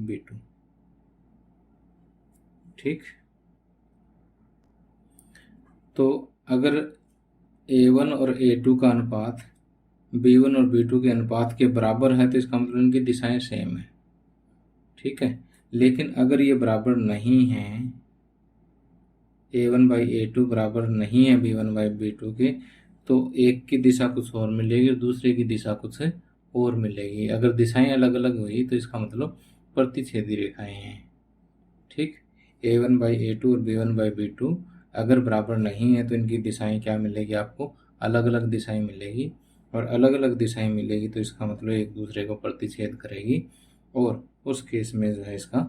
Speaker 1: B2। ठीक, तो अगर A1 और A2 का अनुपात B1 और B2 के अनुपात के बराबर है तो इसका मतलब इनकी दिशाएं सेम है। ठीक है, लेकिन अगर ये बराबर नहीं है, a1/a2 बराबर नहीं है b1/b2 के, तो एक की दिशा कुछ और मिलेगी और दूसरे की दिशा कुछ और मिलेगी। अगर दिशाएं अलग अलग हुई तो इसका मतलब प्रतिच्छेदी रेखाएं हैं। ठीक, a1/a2 और b1/b2 अगर बराबर नहीं है तो इनकी दिशाएं क्या मिलेगी आपको, अलग अलग दिशाएं मिलेगी, और अलग अलग दिशाएं मिलेगी तो इसका मतलब एक दूसरे को प्रतिच्छेद करेगी, और उस केस में जो है इसका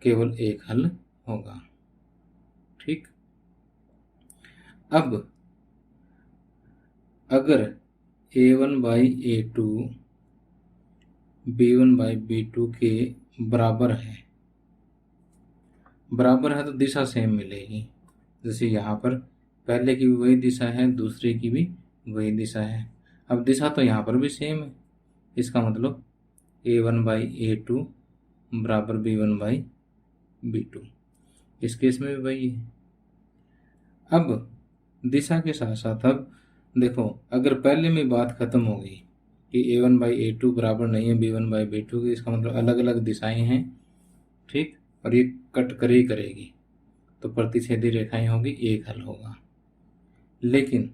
Speaker 1: केवल एक हल होगा। ठीक, अब अगर a1/a2 b1/b2 के बराबर है तो दिशा सेम मिलेगी। जैसे यहाँ पर पहले की भी वही दिशा है, दूसरे की भी वही दिशा है। अब दिशा तो यहाँ पर भी सेम है, इसका मतलब a1/a2 बराबर b1/b2, इस केस में भी वही है। अब दिशा के साथ साथ अब देखो, अगर पहले में बात खत्म हो गई कि a1/a2 बराबर नहीं है b1/b2 की, इसका मतलब अलग अलग दिशाएं हैं। ठीक, और ये कट करे ही करेगी, तो प्रतिच्छेदी रेखाएं होगी, एक हल होगा। लेकिन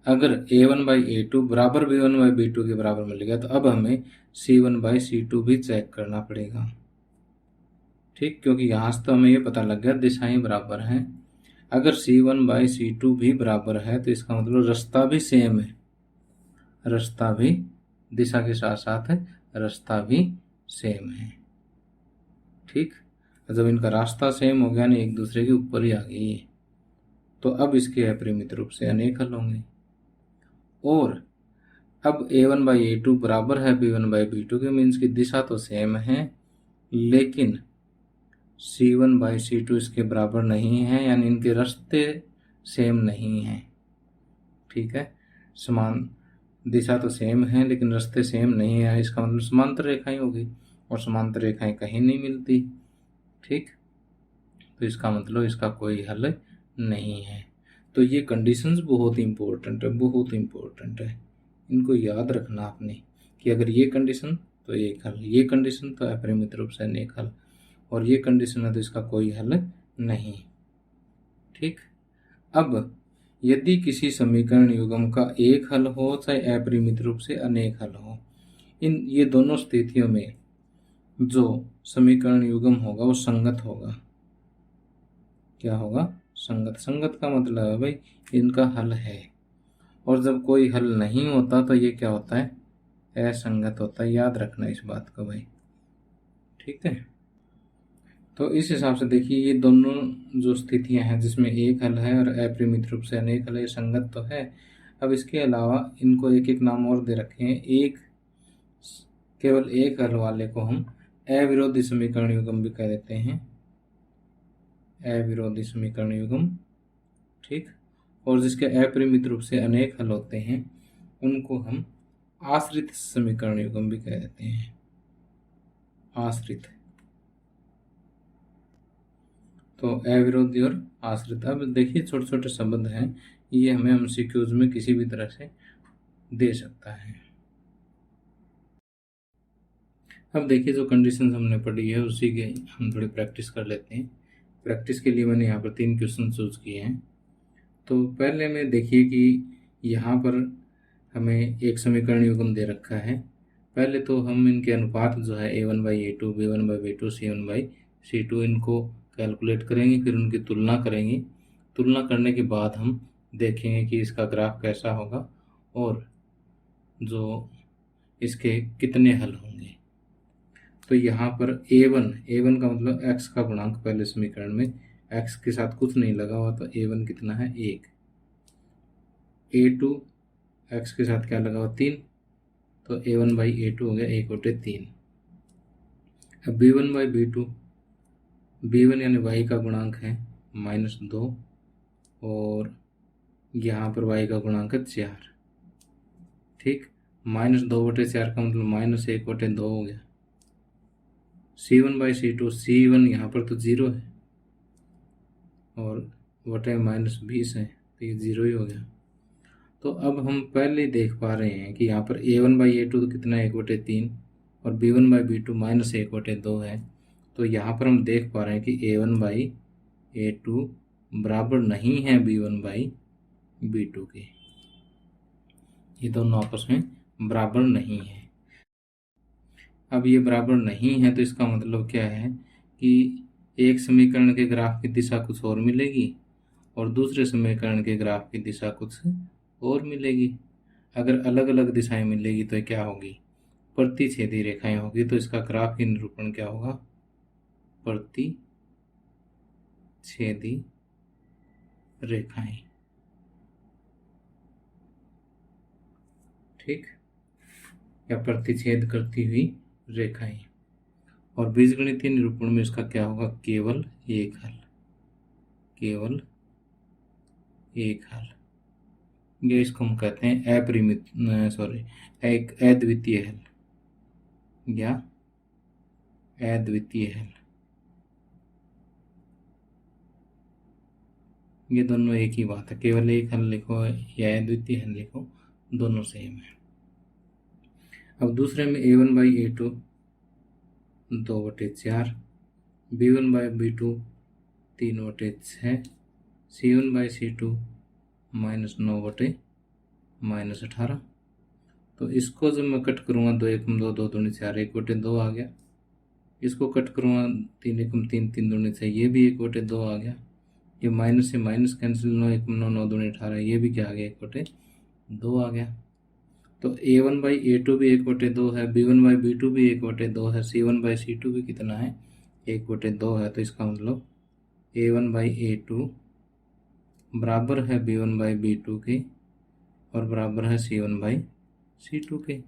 Speaker 1: अगर a1/a2 बराबर b1/b2 के बराबर मिल गया तो अब हमें c1/c2 भी चेक करना पड़ेगा। ठीक, क्योंकि यहाँ से तो हमें ये पता लग गया दिशाएं बराबर हैं। अगर c1/c2 भी बराबर है तो इसका मतलब रास्ता भी सेम है, रास्ता भी दिशा के साथ साथ है, रास्ता भी सेम है। ठीक, जब इनका रास्ता सेम हो गया ना, एक दूसरे के ऊपर ही आ गई है, तो अब इसके अपरिमित रूप से अनेक हल होंगे। और अब a1/a2 बराबर है b1/b2 के, मीन्स की दिशा तो सेम है, लेकिन c1/c2 इसके बराबर नहीं है, यानी इनके रास्ते सेम नहीं हैं। ठीक है, समान दिशा तो सेम है लेकिन रास्ते सेम नहीं है, इसका मतलब समांतर रेखाएं होगी, और समांतर रेखाएं कहीं नहीं मिलती। ठीक, तो इसका मतलब इसका कोई हल नहीं है। तो ये कंडीशंस बहुत इंपॉर्टेंट है, बहुत इंपॉर्टेंट है, इनको याद रखना आपने कि अगर ये कंडीशन तो एक हल, ये कंडीशन तो अपरिमित रूप से अनेक हल, और ये कंडीशन है तो इसका कोई हल नहीं। ठीक, अब यदि किसी समीकरण युग्म का एक हल हो चाहे अपरिमित रूप से अनेक हल हो, इन ये दोनों स्थितियों में जो समीकरण युग्म होगा वो संगत होगा। क्या होगा, संगत। संगत का मतलब है भाई इनका हल है, और जब कोई हल नहीं होता तो ये क्या होता है, असंगत होता है। याद रखना इस बात को भाई। ठीक है, तो इस हिसाब से देखिए ये दोनों जो स्थितियां हैं जिसमें एक हल है और अपरिमित रूप से अनेक हल है, ये संगत तो है। अब इसके अलावा इनको एक एक नाम और दे रखे हैं। एक केवल एक हल वाले को हम अविरोधी समीकरण युग्म भी कह देते हैं, अविरोधी समीकरण युग्म। ठीक, और जिसके अपरिमित रूप से अनेक हल होते हैं उनको हम आश्रित समीकरण युग्म भी कह देते हैं, आश्रित। तो अविरोधी और आश्रित। अब देखिए छोटे छोटे शब्द हैं, ये हमें एमसीक्यूज में किसी भी तरह से दे सकता है। अब देखिए जो कंडीशंस हमने पढ़ी है उसी के हम थोड़ी प्रैक्टिस कर लेते हैं। प्रैक्टिस के लिए मैंने यहाँ पर 3 क्वेश्चन चूज किए हैं। तो पहले में देखिए कि यहाँ पर हमें एक समीकरण युग्म दे रखा है। पहले तो हम इनके अनुपात जो है a1/a2 b1/b2 c1/c2 इनको कैलकुलेट करेंगे, फिर उनकी तुलना करेंगे। तुलना करने के बाद हम देखेंगे कि इसका ग्राफ कैसा होगा और जो इसके कितने हल होंगे। तो यहाँ पर a1 का मतलब x का गुणांक, पहले समीकरण में x के साथ कुछ नहीं लगा हुआ, तो a1 कितना है, 1। a2 x के साथ क्या लगा हुआ, 3, तो a1/a2 हो गया 1/3। अब b1/b2, b1 यानी y का गुणांक है -2, और यहाँ पर y का गुणांक है 4। ठीक, -2/4 का मतलब -1/2 हो गया। c1/c2, c1 यहाँ पर तो 0 है और बटे -20 है, तो ये 0 ही हो गया। तो अब हम पहले देख पा रहे हैं कि यहाँ पर a1/a2 तो कितना है, 1/3, और b1/b2 -1/2 है, तो यहाँ पर हम देख पा रहे हैं कि a1/a2 बराबर नहीं है b1/b2 के। ये दोनों आपस में बराबर नहीं है। अब ये बराबर नहीं है तो इसका मतलब क्या है कि एक समीकरण के ग्राफ की दिशा कुछ और मिलेगी और दूसरे समीकरण के ग्राफ की दिशा कुछ और मिलेगी। अगर अलग अलग दिशाएं मिलेगी तो क्या होगी? प्रतिच्छेदी रेखाएं होगी। तो इसका ग्राफ की निरूपण क्या होगा? प्रतिच्छेदी रेखाएं। ठीक, या प्रतिच्छेद करती हुई रेखाएं। और बीजगणितीय निरूपण में इसका क्या होगा? केवल एक हल, केवल एक हल। ये इसको हम कहते हैं अद्वितीय हल या अद्वितीय हल। ये दोनों एक ही बात है, केवल एक हल लिखो या अद्वितीय हल लिखो, दोनों सेम है। अब दूसरे में a1/a2 2/4, b1/b2 3/6, c1/c2 -9/-18। तो इसको जब मैं कट करूँगा 2 एकम 2 2 दूनी 4 1/2 आ गया। इसको कट करूँगा 3 एकम 3 3 दूनी 6, ये भी 1/2 आ गया। ये माइनस से माइनस कैंसिल, 9 एकम 9 9 दूनी 18, ये भी क्या आ गया? 1/2 आ गया। तो a1/a2 भी 1/2 है, b1/b2 भी 1/2 है, c1/c2 भी कितना है? 1/2 है। तो इसका मतलब a1/a2 बराबर है b1/b2 के और बराबर है c1/c2 के।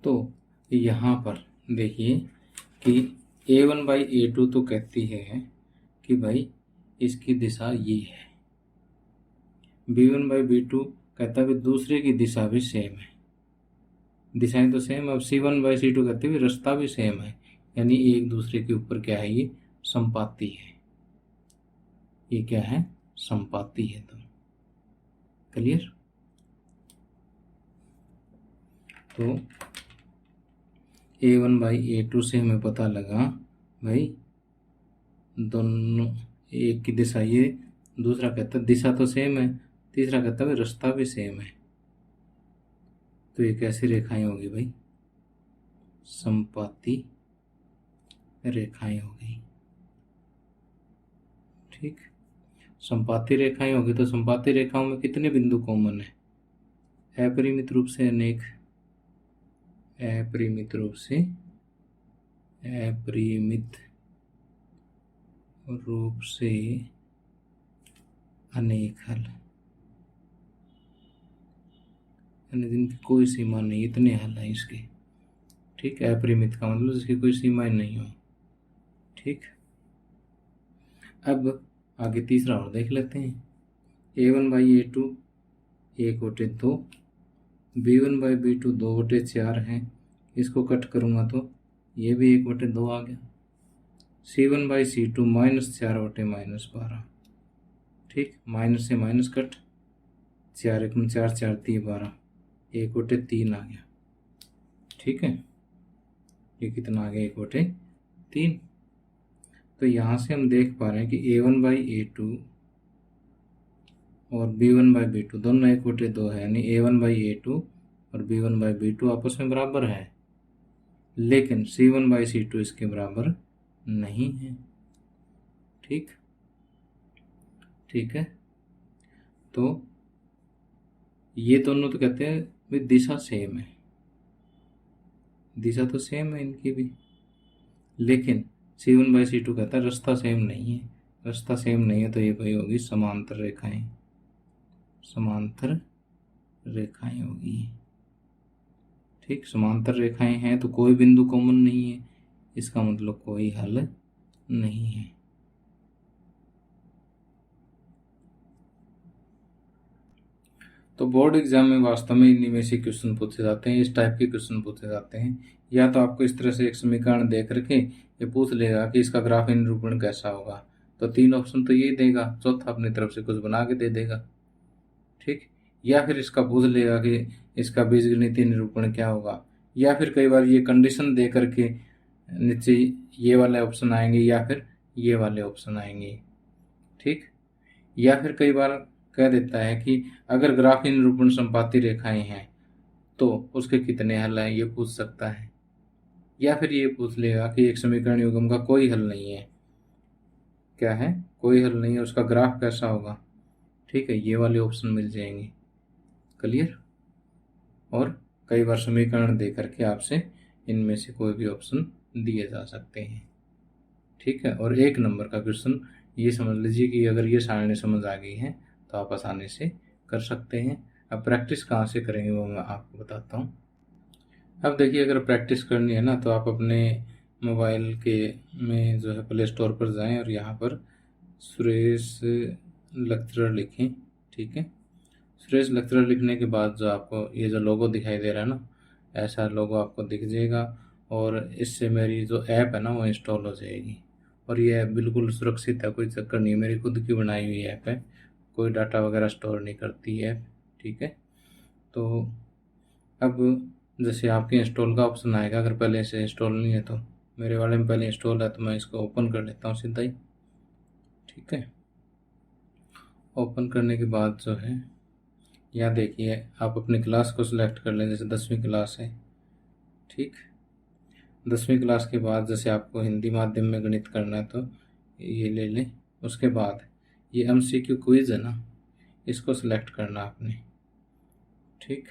Speaker 1: तो यहाँ पर देखिए कि a1/a2 तो कहती है कि भाई इसकी दिशा ये है, b1/b2 कहता है दूसरे की दिशा भी सेम है, दिशाएं तो सेम। अब c1/c2 कहते हुए रास्ता भी सेम है, यानी एक दूसरे के ऊपर क्या है? ये संपाती है। ये क्या है? संपाती है। तो क्लियर? तो a1/a2 से हमें पता लगा भाई दोनों एक की दिशा ये, दूसरा कहता है दिशा तो सेम है, तीसरा कहता है रास्ता भी सेम है। तो ये कैसी रेखाएं होगी भाई? संपाती रेखाएं होगी। ठीक, संपाती रेखाएं होगी। तो संपाती रेखाओं में कितने बिंदु कॉमन है? अपरिमित रूप से अनेक, अपरिमित रूप से, अपरिमित रूप से अनेक हल, यानी जिनकी कोई सीमा नहीं, इतने हल हैं इसके। ठीक है, अपरिमित का मतलब जिसकी कोई सीमाएं नहीं हो। ठीक, अब आगे तीसरा और देख लेते हैं। a1/a2 1/2, b1/b2 2/4 है। इसको कट करूँगा तो ये भी 1/2 आ गया। c1/c2 -4/-12। ठीक, माइनस से माइनस कट, 4 एकम 4 4 3 12, 1/3 आ गया। ठीक है, ये कितना आ गया? 1/3। तो यहाँ से हम देख पा रहे हैं कि a1/a2 और b1/b2 दोनों 1/2 है, यानी a1/a2 और b1/b2 आपस में बराबर है, लेकिन c1/c2 इसके बराबर नहीं है। ठीक, ठीक है। तो ये दोनों तो कहते हैं भाई दिशा सेम है, दिशा तो सेम है इनकी भी, लेकिन c1/c2 कहता है रास्ता सेम नहीं है। रास्ता सेम नहीं है तो ये भाई होगी समांतर रेखाएं, समांतर रेखाएं होगी। ठीक, समांतर रेखाएं हैं तो कोई बिंदु कॉमन नहीं है, इसका मतलब कोई हल नहीं है। तो बोर्ड एग्जाम में वास्तव में इन्हीं में से क्वेश्चन पूछे जाते हैं, इस टाइप के क्वेश्चन पूछे जाते हैं। या तो आपको इस तरह से एक समीकरण दे करके ये पूछ लेगा कि इसका ग्राफ निरूपण कैसा होगा, तो 3 ऑप्शन तो यही देगा, चौथा अपनी तरफ से कुछ बना के दे देगा। ठीक, या फिर इसका पूछ लेगा कि इसका बीजगणितीय निरूपण क्या होगा, या फिर कई बार ये कंडीशन दे करके नीचे ये वाले ऑप्शन आएंगे या फिर ये वाले ऑप्शन आएंगे। ठीक, या फिर कई बार कह देता है कि अगर ग्राफीय निरूपण संपाती रेखाएं हैं तो उसके कितने हल हैं, ये पूछ सकता है। या फिर ये पूछ लेगा कि एक समीकरण युग्म का कोई हल नहीं है। क्या है? कोई हल नहीं है, उसका ग्राफ कैसा होगा। ठीक है, ये वाले ऑप्शन मिल जाएंगे। क्लियर? और कई बार समीकरण दे करके आपसे इनमें से कोई भी ऑप्शन दिए जा सकते हैं। ठीक है, और 1 नंबर का क्वेश्चन ये समझ लीजिए कि अगर ये सारणी समझ आ गई है तो आप आसानी से कर सकते हैं। अब प्रैक्टिस कहाँ से करेंगे वो मैं आपको बताता हूँ। अब देखिए, अगर प्रैक्टिस करनी है ना तो आप अपने मोबाइल के में जो है प्ले स्टोर पर जाएं और यहाँ पर सुरेश लेक्चरर लिखें। ठीक है, सुरेश लेक्चरर लिखने के बाद जो आपको ये जो लोगो दिखाई दे रहा है ना, ऐसा लोगो आपको दिख जाएगा और इससे मेरी जो ऐप है ना वो इंस्टॉल हो जाएगी। और ये ऐप बिल्कुल सुरक्षित है, कोई चक्कर नहीं है, मेरी खुद की बनाई हुई ऐप है, कोई डाटा वगैरह स्टोर नहीं करती है। ठीक है, तो अब जैसे आपके इंस्टॉल का ऑप्शन आएगा, अगर पहले से इंस्टॉल नहीं है तो मेरे वाले में पहले इंस्टॉल है तो मैं इसको ओपन कर लेता हूँ सीधा ही। ठीक है, ओपन करने के बाद जो है यहाँ देखिए आप अपनी क्लास को सिलेक्ट कर लें, जैसे 10वीं क्लास है। ठीक, 10वीं क्लास के बाद जैसे आपको हिंदी माध्यम में गणित करना है तो ये ले लें। उसके बाद ये MCQ क्विज है ना, इसको सिलेक्ट करना आपने। ठीक,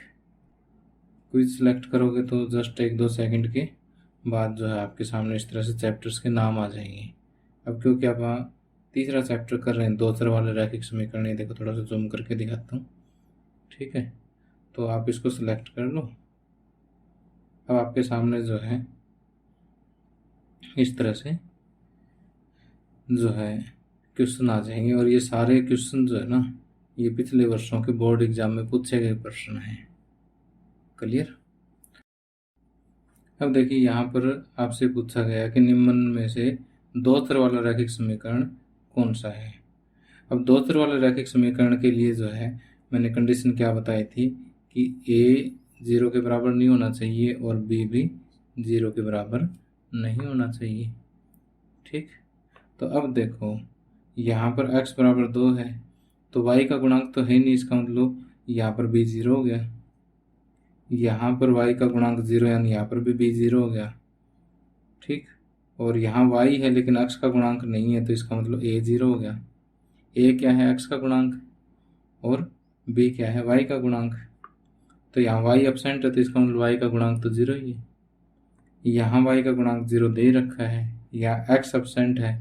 Speaker 1: क्विज सिलेक्ट करोगे तो जस्ट 1-2 सेकंड के बाद जो है आपके सामने इस तरह से चैप्टर्स के नाम आ जाएंगे। अब क्योंकि आप तीसरा चैप्टर कर रहे हैं, 2 चर वाले रैखिक समीकरण, ये देखो थोड़ा सा जूम करके दिखाता हूँ। ठीक है, तो आप इसको सिलेक्ट कर लो। अब आपके सामने जो है इस तरह से जो है क्वेश्चन आ जाएंगे और ये सारे क्वेश्चन जो है ना ये पिछले वर्षों के बोर्ड एग्जाम में पूछे गए प्रश्न हैं। क्लियर? अब देखिए यहाँ पर आपसे पूछा गया कि निम्न में से 2 चर वाला रैखिक समीकरण कौन सा है। अब 2 चर वाले रैखिक समीकरण के लिए जो है मैंने कंडीशन क्या बताई थी कि A 0 के बराबर नहीं होना चाहिए और B भी 0 के बराबर नहीं होना चाहिए। ठीक, तो अब देखो यहाँ पर x बराबर 2 है तो y का गुणांक तो है नहीं, इसका मतलब यहाँ पर b 0 हो गया। यहाँ पर y का गुणांक 0 यानी यहाँ पर भी b 0 हो गया। ठीक, और यहाँ y है लेकिन x का गुणांक नहीं है तो इसका मतलब a 0 हो गया। a क्या है? x का गुणांक, और b क्या है? y का गुणांक। तो यहाँ y एब्सेंट है तो इसका मतलब y का गुणांक तो 0 ही है। यहाँ y का गुणांक 0 दे रखा है, यहाँ x एब्सेंट है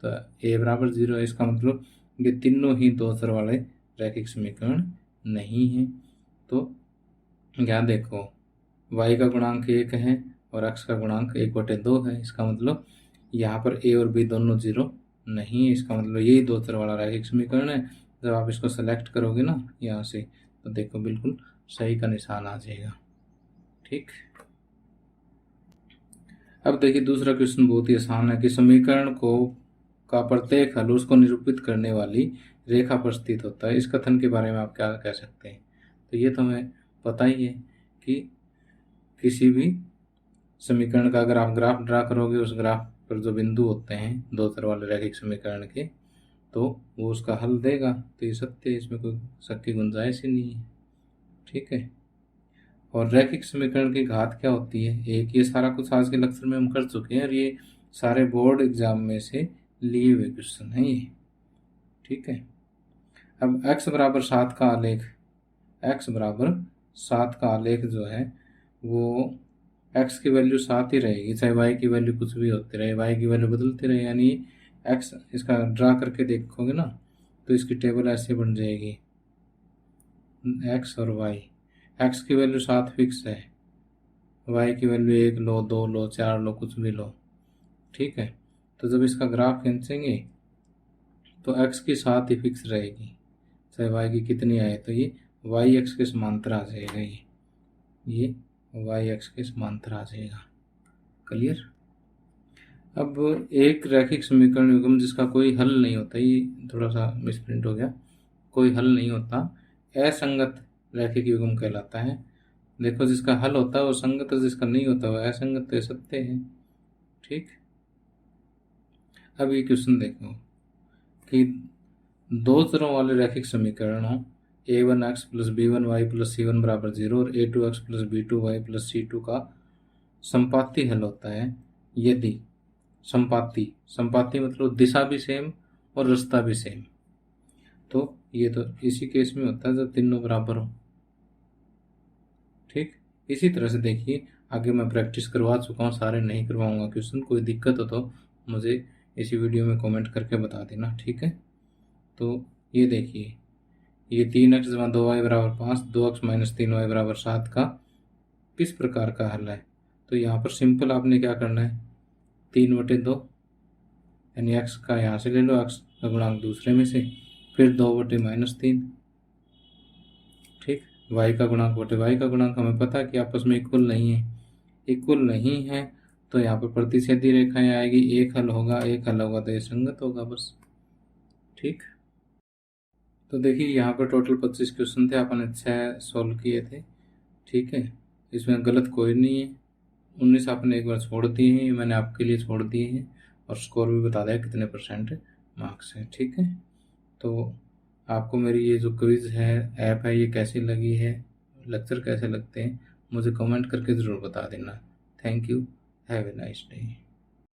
Speaker 1: तो a बराबर 0 है। इसका मतलब ये तीनों ही 2 चर वाले रैखिक समीकरण नहीं है। तो यहाँ देखो y का गुणांक 1 है और x का गुणांक 1/2 है। इसका मतलब यहाँ पर a और b दोनों 0 नहीं है। इसका मतलब यही 2 चर वाला रैखिक समीकरण है। जब आप इसको सेलेक्ट करोगे ना यहाँ से तो देखो बिल्कुल सही का निशान आ जाएगा। ठीक, अब देखिए दूसरा क्वेश्चन बहुत ही आसान है कि समीकरण को का प्रत्येक हल उसको निरूपित करने वाली रेखा पर स्थित होता है। इस कथन के बारे में आप क्या कह सकते हैं? तो ये तो हमें पता ही है कि किसी भी समीकरण का अगर आप ग्राफ ड्रा करोगे, उस ग्राफ पर जो बिंदु होते हैं 2 चर वाले रैखिक समीकरण के, तो वो उसका हल देगा। तो ये सत्य है, इसमें कोई शक की गुंजाइश ही नहीं है। ठीक है, और रैखिक समीकरण की घात क्या होती है? एक, ये सारा कुछ आज के लेक्चर में हम कर चुके हैं और ये सारे बोर्ड एग्जाम में से लिए हुए क्वेश्चन हैं ये। ठीक है, अब x बराबर 7 का आलेख, x बराबर 7 का आलेख जो है वो x की वैल्यू 7 ही रहेगी, चाहे y की वैल्यू कुछ भी होती रहे, y की वैल्यू बदलती रहे। यानी x इसका ड्रा करके देखोगे ना तो इसकी टेबल ऐसे बन जाएगी, x और y। x की वैल्यू 7 फिक्स है, y की वैल्यू 1 लो, 2 लो, 4 लो, कुछ भी लो। ठीक है, तो जब इसका ग्राफ खींचेंगे तो x की 7 ही फिक्स रहेगी, चाहे y की कितनी आए। तो ये y x के समांतर आ जाएगा, ये y x के समांतर आ जाएगा। क्लियर? अब एक रैखिक समीकरण युग्म जिसका कोई हल नहीं होता, ये थोड़ा सा मिसप्रिंट हो गया, कोई हल नहीं होता, असंगत रैखिक युग्म कहलाता है। देखो, जिसका हल होता है वो संगत है, जिसका नहीं होता वो असंगत है, सत्य है। ठीक। अब ये क्वेश्चन देखो कि दो चरों वाले रैखिक समीकरणों a1x plus b1y plus c1 बराबर 0 और a2x plus b2y plus c2 का संपाती हल होता है यदि संपाती संपाती मतलब दिशा भी सेम और रास्ता भी सेम। तो ये तो इसी केस में होता है जब तीनों बराबर हो। ठीक। इसी तरह से देखिए, आगे मैं प्रैक्टिस करवा चुका हूँ, सारे नहीं करवाऊंगा क्वेश्चन। कोई दिक्कत हो तो मुझे इसी वीडियो में कमेंट करके बता देना। ठीक है। तो ये देखिए, ये 3x जमा 2y बराबर 5, 2x माइनस 3y बराबर 7 का किस प्रकार का हल है। तो यहाँ पर सिंपल आपने क्या करना है, 3/2 यानी x का यहाँ से ले लो, x का गुणांक दूसरे में से, फिर 2/-3। ठीक। y का गुणांक बटे y का गुणांक हमें पता है कि आपस में इक्वल नहीं है। इक्वल नहीं है तो यहाँ पर प्रतिच्छेदी रेखाएं आएगी, एक हल होगा, एक हल होगा तो ये संगत होगा बस। ठीक। तो देखिए, यहाँ पर टोटल 25 क्वेश्चन थे, आपने 6 सॉल्व किए थे। ठीक है। इसमें गलत कोई नहीं है। 19 आपने एक बार छोड़ दिए हैं, मैंने आपके लिए छोड़ दिए हैं, और स्कोर भी बता दिया कितने % मार्क्स हैं। ठीक है। तो आपको मेरी ये जो क्विज़ है, ऐप है, ये कैसी लगी है, लेक्चर कैसे लगते हैं, मुझे कमेंट करके ज़रूर बता देना। Thank you. Have a nice day.